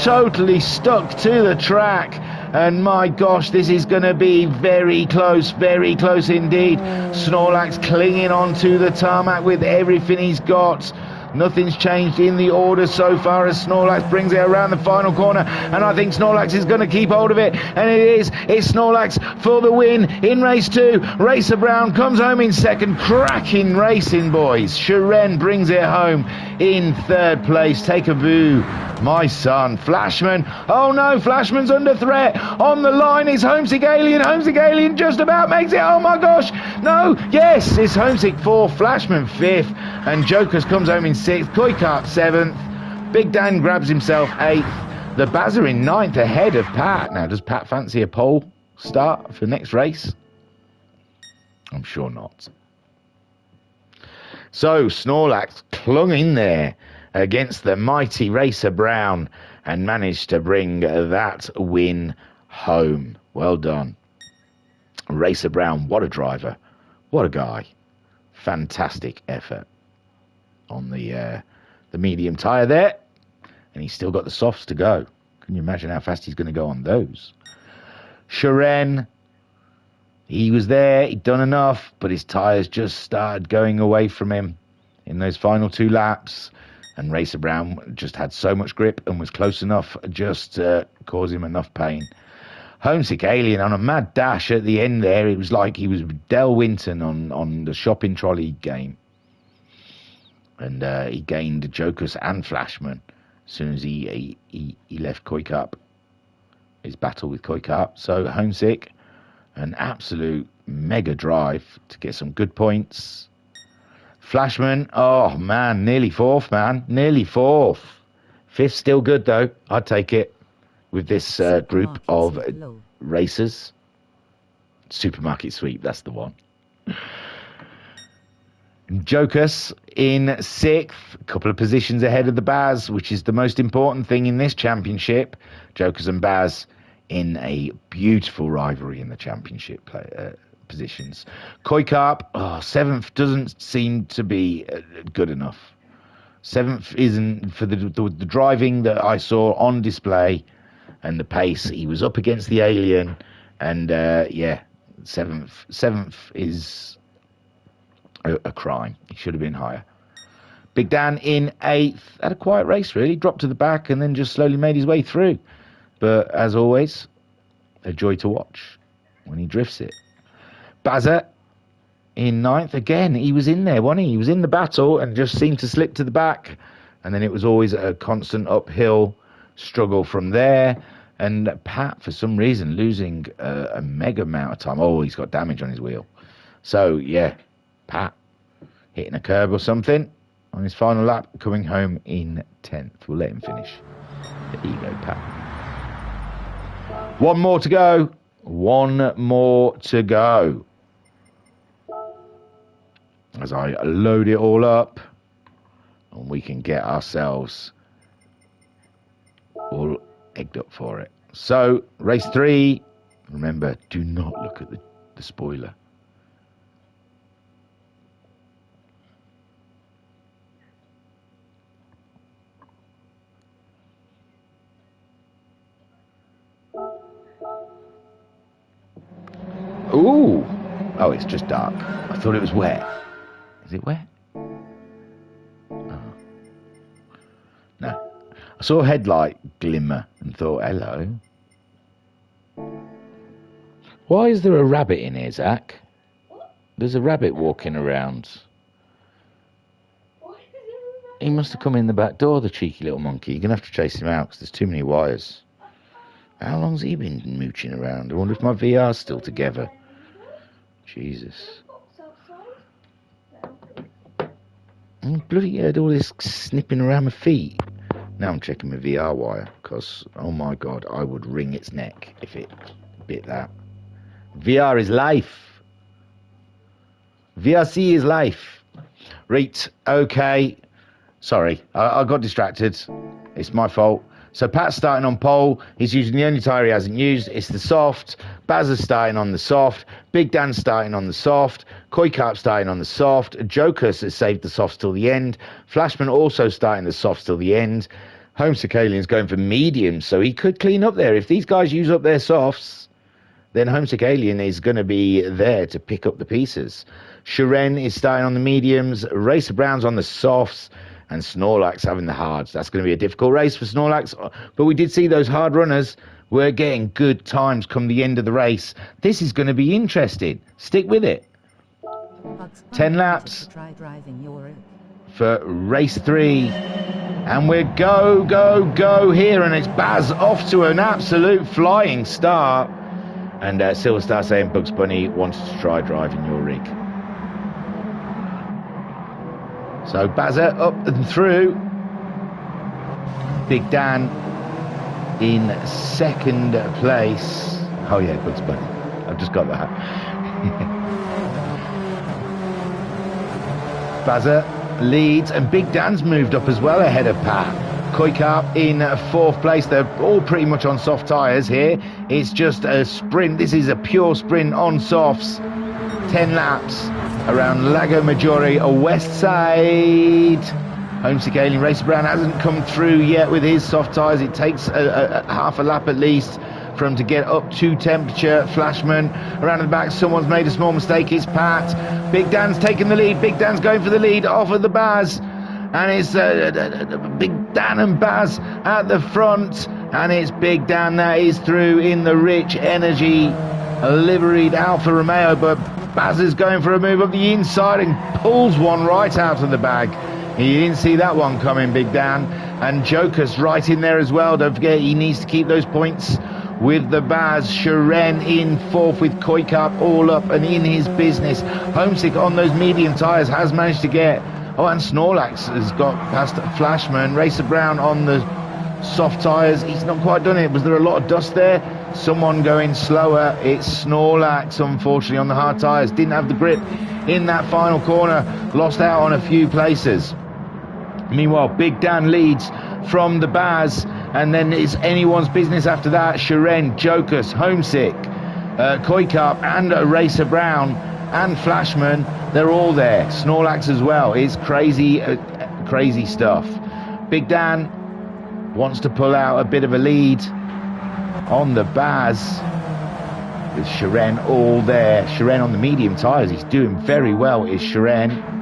totally stuck to the track. And my gosh, this is going to be very close indeed. Snorlax clinging onto the tarmac with everything he's got. Nothing's changed in the order so far as Snorlax brings it around the final corner, and I think Snorlax is going to keep hold of it, and it is. It's Snorlax for the win in race 2. Racer Brown comes home in second. Cracking racing, boys. Shiren brings it home in third place. Take a boo, my son. Flashman. Oh no, Flashman's under threat. On the line is Homesick Alien. Homesick Alien just about makes it. Oh my gosh. No. Yes, it's Homesick 4th, Flashman 5th, and Jokus comes home in 6th. Koikart 7th. Big Dan grabs himself 8th. The Bazza in 9th ahead of Pat. Now, does Pat fancy a pole start for next race? I'm sure not. So Snorlax clung in there against the mighty Racer Brown and managed to bring that win home. Well done. Racer Brown, what a driver. What a guy. Fantastic effort on the medium tyre there. And he's still got the softs to go. Can you imagine how fast he's going to go on those? Shiren He was there, he'd done enough, but his tyres just started going away from him in those final 2 laps. And Racer Brown just had so much grip and was close enough just to cause him enough pain. Homesick Alien on a mad dash at the end there. It was like he was Del Winton on the shopping trolley game. And he gained Jocus and Flashman as soon as he left Koi Cup. His battle with Koi Cup. So Homesick, an absolute mega drive to get some good points. Flashman, oh man, nearly 4th, man. Nearly 4th. 5th still good though. I'd take it with this group of racers. Supermarket Sweep, that's the one. Jocus in 6th, a couple of positions ahead of the Baz, which is the most important thing in this championship. Jocus and Baz in a beautiful rivalry in the championship positions. Koi Carp, 7th doesn't seem to be good enough. 7th isn't for the driving that I saw on display and the pace. He was up against the Alien, and 7th is a crime. He should have been higher. Big Dan in 8th, had a quiet race really, dropped to the back and then just slowly made his way through. But as always, a joy to watch when he drifts it. Bazza in 9th, again, he was in there, wasn't he? He was in the battle and just seemed to slip to the back. And then it was always a constant uphill struggle from there. And Pat, for some reason, losing a mega amount of time. Oh, he's got damage on his wheel. So, yeah, Pat hitting a curb or something on his final lap, coming home in 10th. We'll let him finish. There you go, Pat. One more to go. One more to go. As I load it all up, and we can get ourselves all egged up for it. So, race 3. Remember, do not look at the spoiler. Ooh! Oh, it's just dark. I thought it was wet. Is it wet? Oh. No. I saw a headlight glimmer and thought, hello. Why is there a rabbit in here, Zach? There's a rabbit walking around. He must have come in the back door, the cheeky little monkey. You're going to have to chase him out because there's too many wires. How long's he been mooching around? I wonder if my VR's still together. Jesus. I bloody heard all this snipping around my feet. Now I'm checking my VR wire because, oh my God, I would wring its neck if it bit that. VR is life. VRC is life. Right, okay. Sorry, I got distracted. It's my fault. So Pat's starting on pole. He's using the only tyre he hasn't used. It's the soft. Baz is starting on the soft. Big Dan's starting on the soft. Koi Carp starting on the soft. Jocus has saved the softs till the end. Flashman also starting the softs till the end. Homesick Alien's going for mediums, so he could clean up there. If these guys use up their softs, then Homesick Alien is going to be there to pick up the pieces. Sharon is starting on the mediums. Racer Brown's on the softs. And Snorlax having the hards. That's going to be a difficult race for Snorlax. But we did see those hard runners were getting good times come the end of the race. This is going to be interesting. Stick with it. 10 laps for race 3. And we're go here. And it's Baz off to an absolute flying start. And Silver Star saying Bugs Bunny wants to try driving your rig. So Bazza up and through. Big Dan in 2nd place. Oh yeah, Bugs Bunny. I've just got that. Bazza leads, and Big Dan's moved up as well ahead of Pat. Koi Carp in 4th place. They're all pretty much on soft tyres here. It's just a sprint. This is a pure sprint on softs. 10 laps around Lago Maggiore, a west side. Homesick Alien. Racer Brown hasn't come through yet with his soft tyres. It takes a half a lap at least for him to get up to temperature. Flashman around the back. Someone's made a small mistake. It's Pat. Big Dan's taking the lead. Big Dan's going for the lead off of the Baz. And it's Big Dan and Baz at the front. And it's Big Dan that is through in the Rich Energy liveried Alfa Romeo. But Baz is going for a move up the inside and pulls one right out of the bag. He didn't see that one coming, Big Dan. And Joker's right in there as well. Don't forget, he needs to keep those points with the Baz. Shiren in fourth with Koikap all up and in his business. Homesick on those medium tyres has managed to get... Oh, and Snorlax has got past Flashman. Racer Brown on the soft tyres. He's not quite done it. Was there a lot of dust there? Someone going slower. It's Snorlax, unfortunately, on the hard tyres. Didn't have the grip in that final corner. Lost out on a few places. Meanwhile, Big Dan leads from the Baz, and then it's anyone's business after that. Shiren, Jokus, Homesick, Koikap, and Racer Brown, and Flashman, they're all there. Snorlax as well. It's crazy, crazy stuff. Big Dan wants to pull out a bit of a lead on the Baz, with Shiren all there. Shiren on the medium tyres. He's doing very well, is Shiren.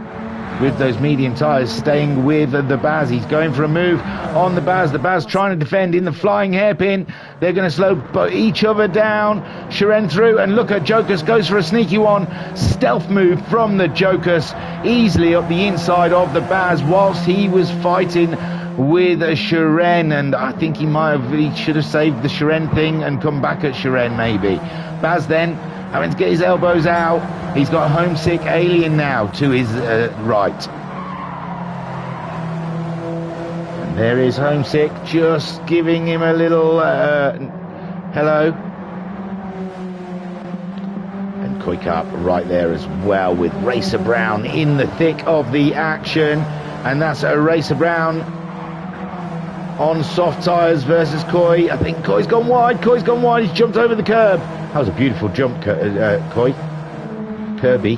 With those medium tyres, staying with the Baz. He's going for a move on the Baz. The Baz trying to defend in the flying hairpin. They're going to slow each other down. Shiren through, and look at Jokus, goes for a sneaky one. Stealth move from the Jokus, easily up the inside of the Baz, whilst he was fighting with Shiren. And I think he should have saved the Shiren thing and come back at Shiren maybe. Baz then having to get his elbows out. He's got Homesick Alien now to his right. And there is Homesick, just giving him a little hello. And Koikap right there as well, with Racer Brown in the thick of the action. And that's a Racer Brown on soft tyres versus Koi. I think Koi's gone wide. He's jumped over the curb. That was a beautiful jump, Koi. Kirby.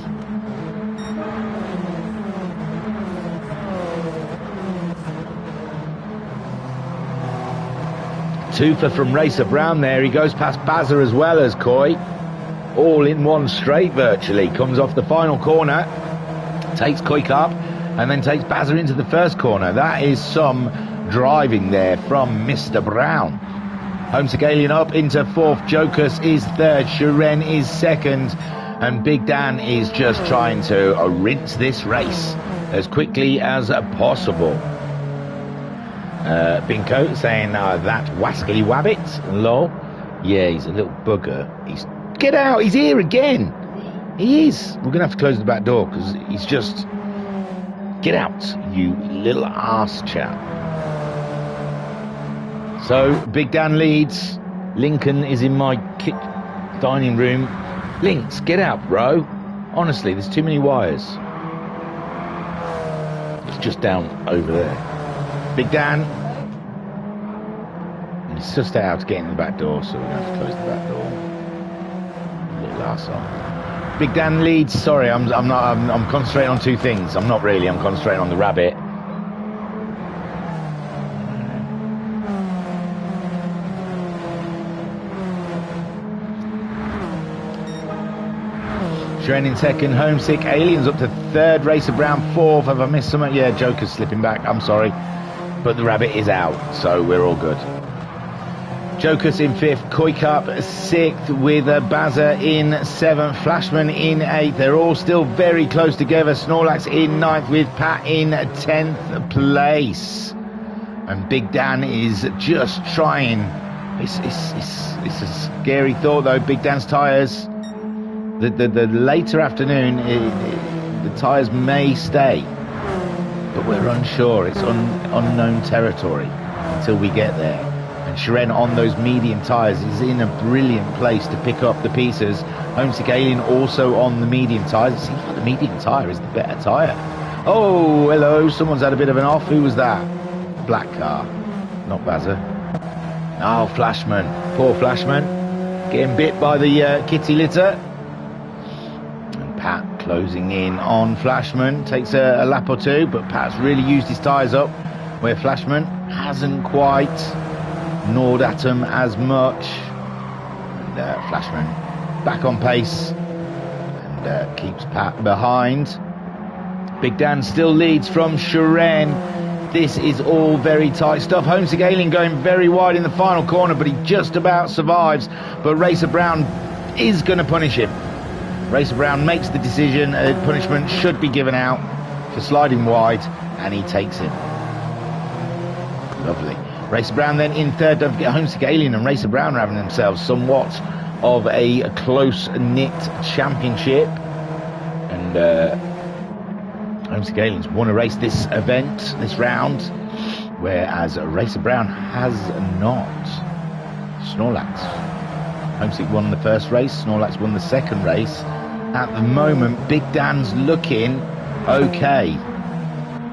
Twofer from Racer Brown there. He goes past Bazza as well as Koi. All in one straight virtually. Comes off the final corner. Takes Koikap and then takes Bazza into the first corner. That is some driving there from Mr. Brown. Homesick Alien up into fourth. Jokus is third. Shiren is second. And Big Dan is just trying to rinse this race as quickly as possible. Binko saying that wascally wabbit. Lol. Yeah, he's a little bugger. Get out. He's here again. He is. We're going to have to close the back door because he's just... Get out, you little arse chap. So, Big Dan leads. Lincoln is in my dining room. Lynx, get out, bro. Honestly, there's too many wires. It's just down over there. Big Dan. He's just out to get in the back door, so we're going to have to close the back door. Little arsehole. Big Dan leads. Sorry, I'm concentrating on two things. I'm not really. I'm concentrating on the rabbit. Shiren in second. Homesick Aliens up to third. Racer Brown fourth. Have I missed something? Yeah, Joker's slipping back. I'm sorry, but the rabbit is out, so we're all good. Jokus in fifth, Koikap sixth, with Bazza in seventh, Flashman in eighth. They're all still very close together. Snorlax in ninth, with Pat in 10th place. And Big Dan is just trying. It's a scary thought though. Big Dan's tyres. The later afternoon, the tyres may stay, but we're unsure. It's unknown territory until we get there. And Shiren on those medium tyres is in a brilliant place to pick up the pieces. Homesick Alien also on the medium tyres. It seems like the medium tyre is the better tyre. Oh, hello. Someone's had a bit of an off. Who was that? Black car. Not Bazza. Oh, Flashman. Poor Flashman. Getting bit by the kitty litter. And Pat closing in on Flashman. Takes a lap or two, but Pat's really used his tyres up, where Flashman hasn't quite gnawed at him as much. Flashman back on pace and keeps Pat behind. Big Dan still leads from Shiren. This is all very tight stuff. Homesick Alien going very wide in the final corner, but he just about survives. But Racer Brown is going to punish him. Racer Brown makes the decision. Punishment should be given out for sliding wide, and he takes it. Lovely. Racer Brown then in third. Don't forget Homesick Alien and Racer Brown are having themselves somewhat of a close-knit championship. And Homesick Aliens won a race this event, this round, whereas Racer Brown has not. Snorlax. Homesick won the first race, Snorlax won the second race. At the moment, Big Dan's looking okay.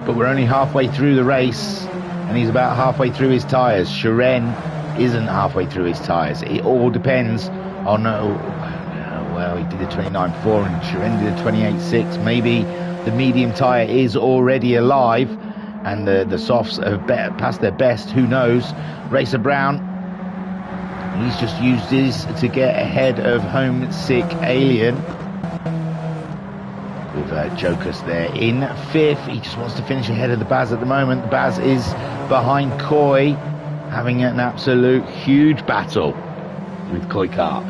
But we're only halfway through the race, and he's about halfway through his tyres. Shiren isn't halfway through his tyres. It all depends on, well, he did a 29.4 and Shiren did a 28.6. Maybe the medium tyre is already alive and the softs have past their best. Who knows? Racer Brown, he's just used his to get ahead of Homesick Alien. With Jokers there in fifth. He just wants to finish ahead of the Baz at the moment. The Baz is behind Koi, having an absolute huge battle with Koi Carp.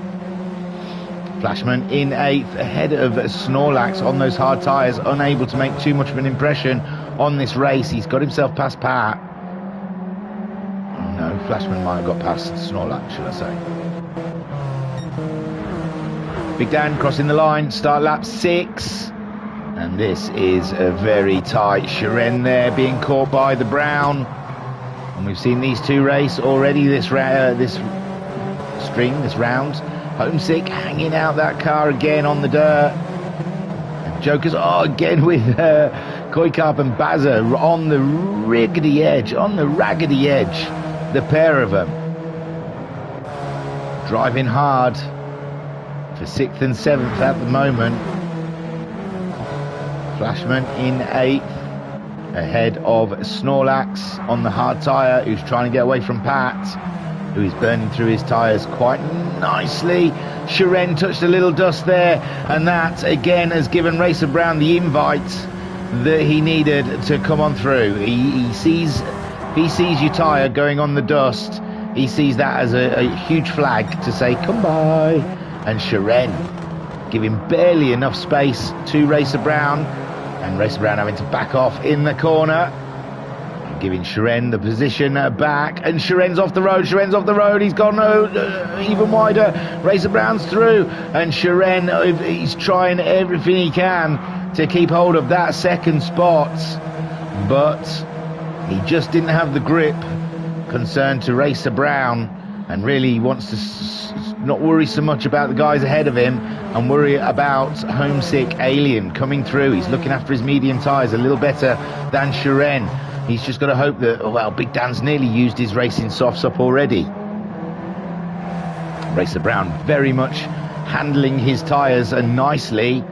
Flashman in eighth, ahead of Snorlax on those hard tyres, unable to make too much of an impression on this race. He's got himself past Pat. Oh no, Flashman might have got past Snorlax, should I say. Big Dan crossing the line, start lap 6. And this is a very tight. Shiren there being caught by the Brown. And we've seen these two race already this round. Homesick hanging out that car again on the dirt. And Jokers again with Koi Carp and Bazza on the raggedy edge. The pair of them. Driving hard for 6th and 7th at the moment. Flashman in 8th, ahead of Snorlax on the hard tyre, who's trying to get away from Pat, who is burning through his tyres quite nicely. Shiren touched a little dust there, and that again has given Racer Brown the invite that he needed to come on through. He sees your tyre going on the dust. He sees that as a huge flag to say come by, and Shiren giving barely enough space to Racer Brown, and Racer Brown having to back off in the corner, giving Shiren the position back, and Shiren's off the road. He's gone even wider. Racer Brown's through, and Shiren, he's trying everything he can to keep hold of that second spot, but he just didn't have the grip concerned to Racer Brown, and really he wants to not worry so much about the guys ahead of him and worry about Homesick Alien coming through. He's looking after his medium tyres a little better than Shiren. He's just got to hope that, well, Big Dan's nearly used his racing softs up already. Racer Brown very much handling his tyres nicely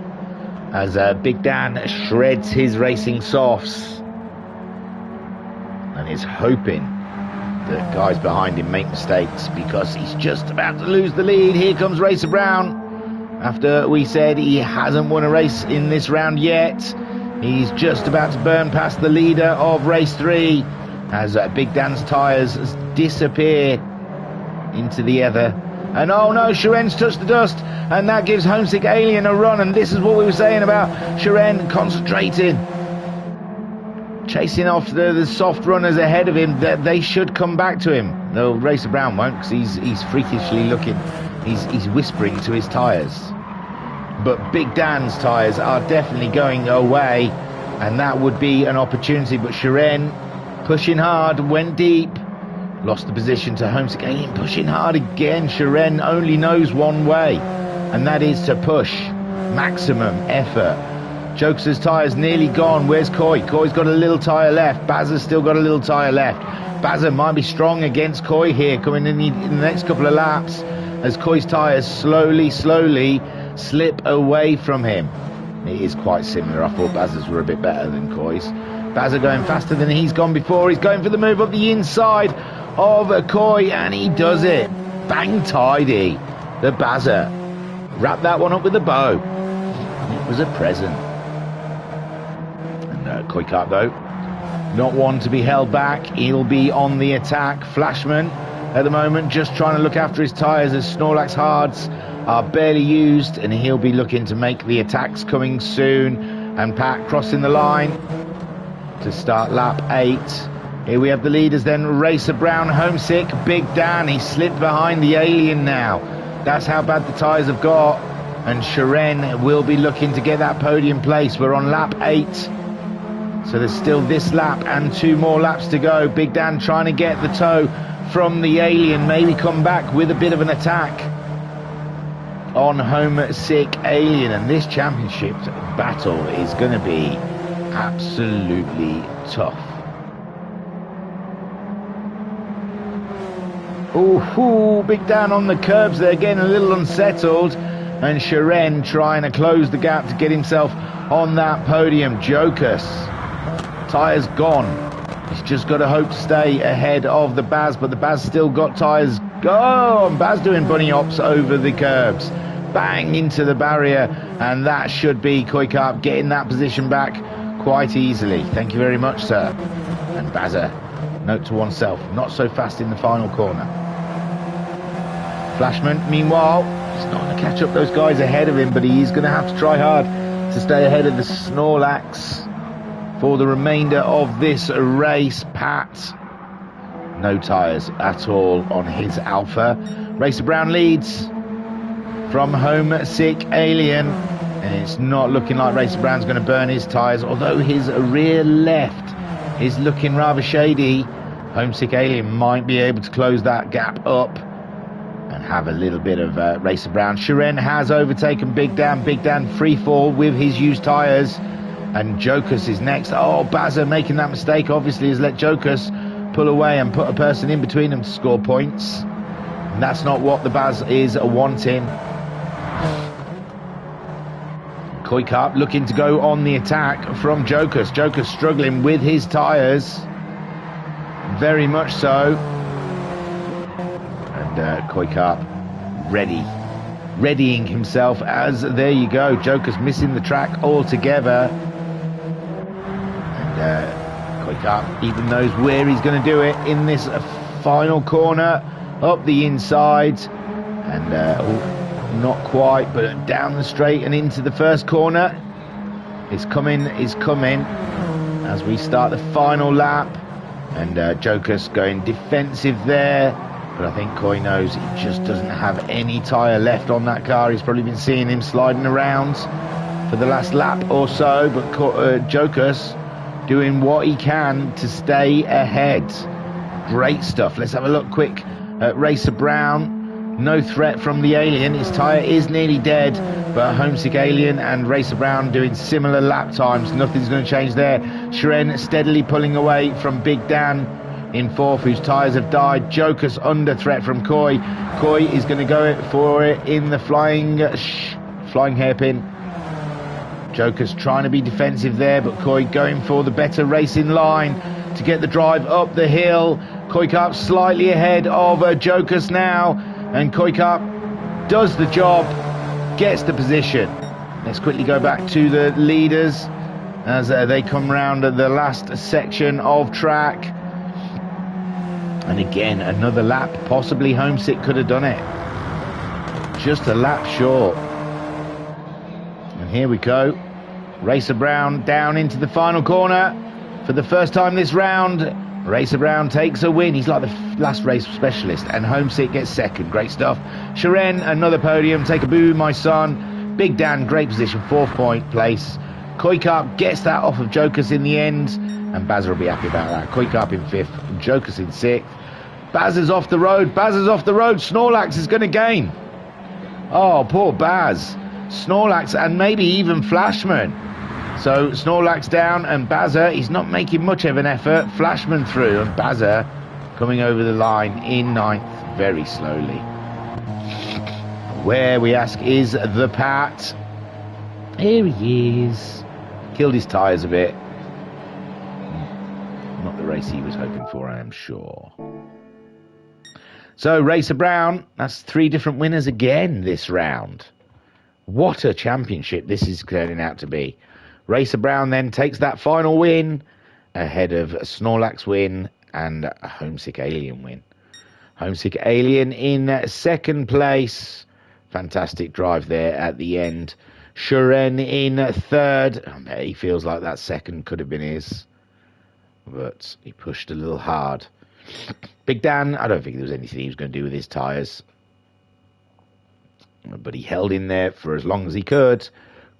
as Big Dan shreds his racing softs and is hoping that guys behind him make mistakes, because he's just about to lose the lead. Here comes Racer Brown. After we said he hasn't won a race in this round yet, he's just about to burn past the leader of race 3 as Big Dan's tyres disappear into the ether. And oh no, Shiren's touched the dust, and that gives Homesick Alien a run. And this is what we were saying about Shiren concentrating, chasing off the soft runners ahead of him, that they should come back to him. No, Racer Brown won't, because he's freakishly looking. He's whispering to his tyres. But Big Dan's tyres are definitely going away, and that would be an opportunity. But Shiren pushing hard, went deep, lost the position to Homesick Alien, pushing hard again. Shiren only knows one way, and that is to push. Maximum effort. Jokes' tyre's nearly gone. Where's Koi? Koi's got a little tyre left. Bazza's still got a little tyre left. Bazza might be strong against Koi here, coming in the next couple of laps, as Koi's tyres slowly slip away from him. It is quite similar. I thought Bazza's were a bit better than Koi's. Bazza going faster than he's gone before. He's going for the move up the inside of Koi, and he does it. Bang tidy. the Bazza. Wrap that one up with a bow. It was a present. And Koikart, though, not one to be held back. He'll be on the attack. Flashman, at the moment, just trying to look after his tyres as Snorlax Hards are barely used, and he'll be looking to make the attacks coming soon. And Pat crossing the line to start lap 8. Here we have the leaders then. Racer Brown, Homesick, Big Dan. He slipped behind the Alien now. That's how bad the tyres have got. And Sharen will be looking to get that podium place. We're on lap 8. So there's still this lap and 2 more laps to go. Big Dan trying to get the toe from the Alien. Maybe come back with a bit of an attack on Homesick Alien. And this championship battle is going to be absolutely tough. Ooh, Big Dan on the curbs there, getting a little unsettled. And Sharen trying to close the gap to get himself on that podium. Jokus, tyres gone. He's just got to hope to stay ahead of the Baz, but the Baz still got tyres. Go! And Baz doing bunny hops over the curbs. Bang into the barrier, and that should be Koikart getting that position back quite easily. Thank you very much, sir. And Bazza, note to oneself, not so fast in the final corner. Flashman, meanwhile, he's not going to catch up those guys ahead of him, but he's going to have to try hard to stay ahead of the Snorlax for the remainder of this race. Pat, no tyres at all on his Alpha. Racer Brown leads from Homesick Alien, and it's not looking like Racer Brown's going to burn his tyres, although his rear left is looking rather shady. Homesick Alien might be able to close that gap up and have a little bit of Racer Brown. Sharen has overtaken Big Dan. Big Dan free fall with his used tyres, and Jokus is next. Oh, Bazza making that mistake obviously has let Jokus pull away and put a person in between them to score points, and that's not what the Baz is wanting. Koikart looking to go on the attack from Jokus. Jokus struggling with his tyres, very much so. And Koikart readying himself as, there you go, Jokus missing the track altogether. And Koikart even knows where he's going to do it in this final corner, up the inside, and not quite, but down the straight and into the first corner. It's coming as we start the final lap. And Jokus going defensive there, but I think Koi knows he just doesn't have any tyre left on that car. He's probably been seeing him sliding around for the last lap or so, but Jokus doing what he can to stay ahead. Great stuff. Let's have a look quick at Racer Brown. No threat from the Alien. His tyre is nearly dead, but Homesick Alien and Racer Brown doing similar lap times. Nothing's going to change there. Sharen steadily pulling away from Big Dan in 4th, whose tyres have died. Jokus under threat from Koi. Koi is going to go for it in the flying hairpin. Jokus trying to be defensive there, but Koi going for the better racing line to get the drive up the hill. Koikart slightly ahead of Jokus now, and Koikart does the job, gets the position. Let's quickly go back to the leaders as they come round the last section of track. And again, another lap. Possibly Homesick could have done it. Just a lap short. And here we go. Racer Brown down into the final corner. For the first time this round, Racer Brown takes a win. He's like the last race specialist, and Homesick gets second. Great stuff. Sharen, another podium. Take a boo, my son. Big Dan, great position, 4th point place. Koikart gets that off of Jokus in the end, and Bazza will be happy about that. Koikart in 5th, Jokus in 6th. Bazza's off the road. Bazza's off the road. Snorlax is going to gain. Oh, poor Baz. Snorlax and maybe even Flashman. So Snorlax down, and Bazza, he's not making much of an effort. Flashman through, and Bazza coming over the line in 9th very slowly. Where, we ask, is the Pat? Here he is. Killed his tyres a bit. Not the race he was hoping for, I am sure. So Racer Brown, that's 3 different winners again this round. What a championship this is turning out to be. Racer Brown then takes that final win ahead of Snorlax win and a Homesick Alien win. Homesick Alien in second place. Fantastic drive there at the end. Shuren in third. I bet he feels like that second could have been his. But he pushed a little hard. Big Dan, I don't think there was anything he was going to do with his tyres. But he held in there for as long as he could.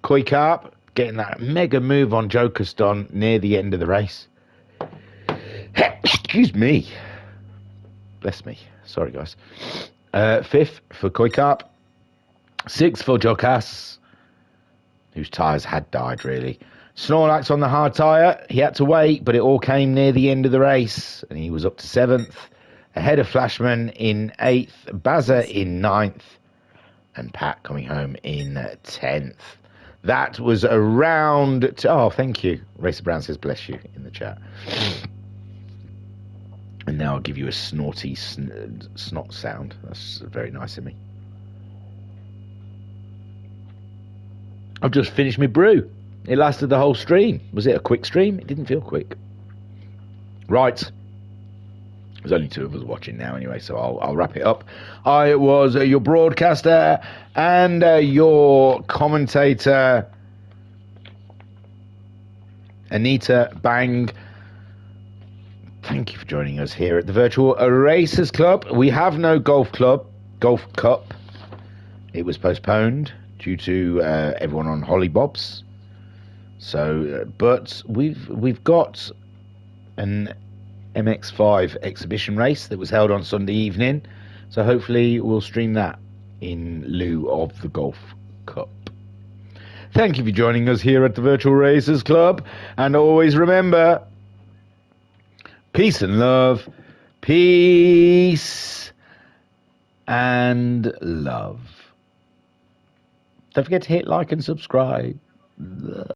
Koi Carp getting that mega move on Jokiston near the end of the race. Excuse me. Bless me. Sorry, guys. 5th for Koi Carp. 6th for Jokas, whose tyres had died, really. Snorlax on the hard tyre. He had to wait, but it all came near the end of the race, and he was up to 7th. Ahead of Flashman in 8th. Bazza in 9th. And Pat coming home in 10th. That was a round... Oh, thank you. Racer Brown says bless you in the chat. And now I'll give you a snorty snot sound. That's very nice of me. I've just finished my brew. It lasted the whole stream. Was it a quick stream? It didn't feel quick. Right. There's only 2 of us watching now anyway, so I'll wrap it up. I was your broadcaster and your commentator, Anita Bang. Thank you for joining us here at the Virtual Racers Club. We have no golf cup. It was postponed due to everyone on hollybobs. So, but we've got an MX5 exhibition race that was held on Sunday evening. So hopefully we'll stream that in lieu of the Golf Cup. Thank you for joining us here at the Virtual Racers Club. And always remember, peace and love. Peace and love. Don't forget to hit like and subscribe.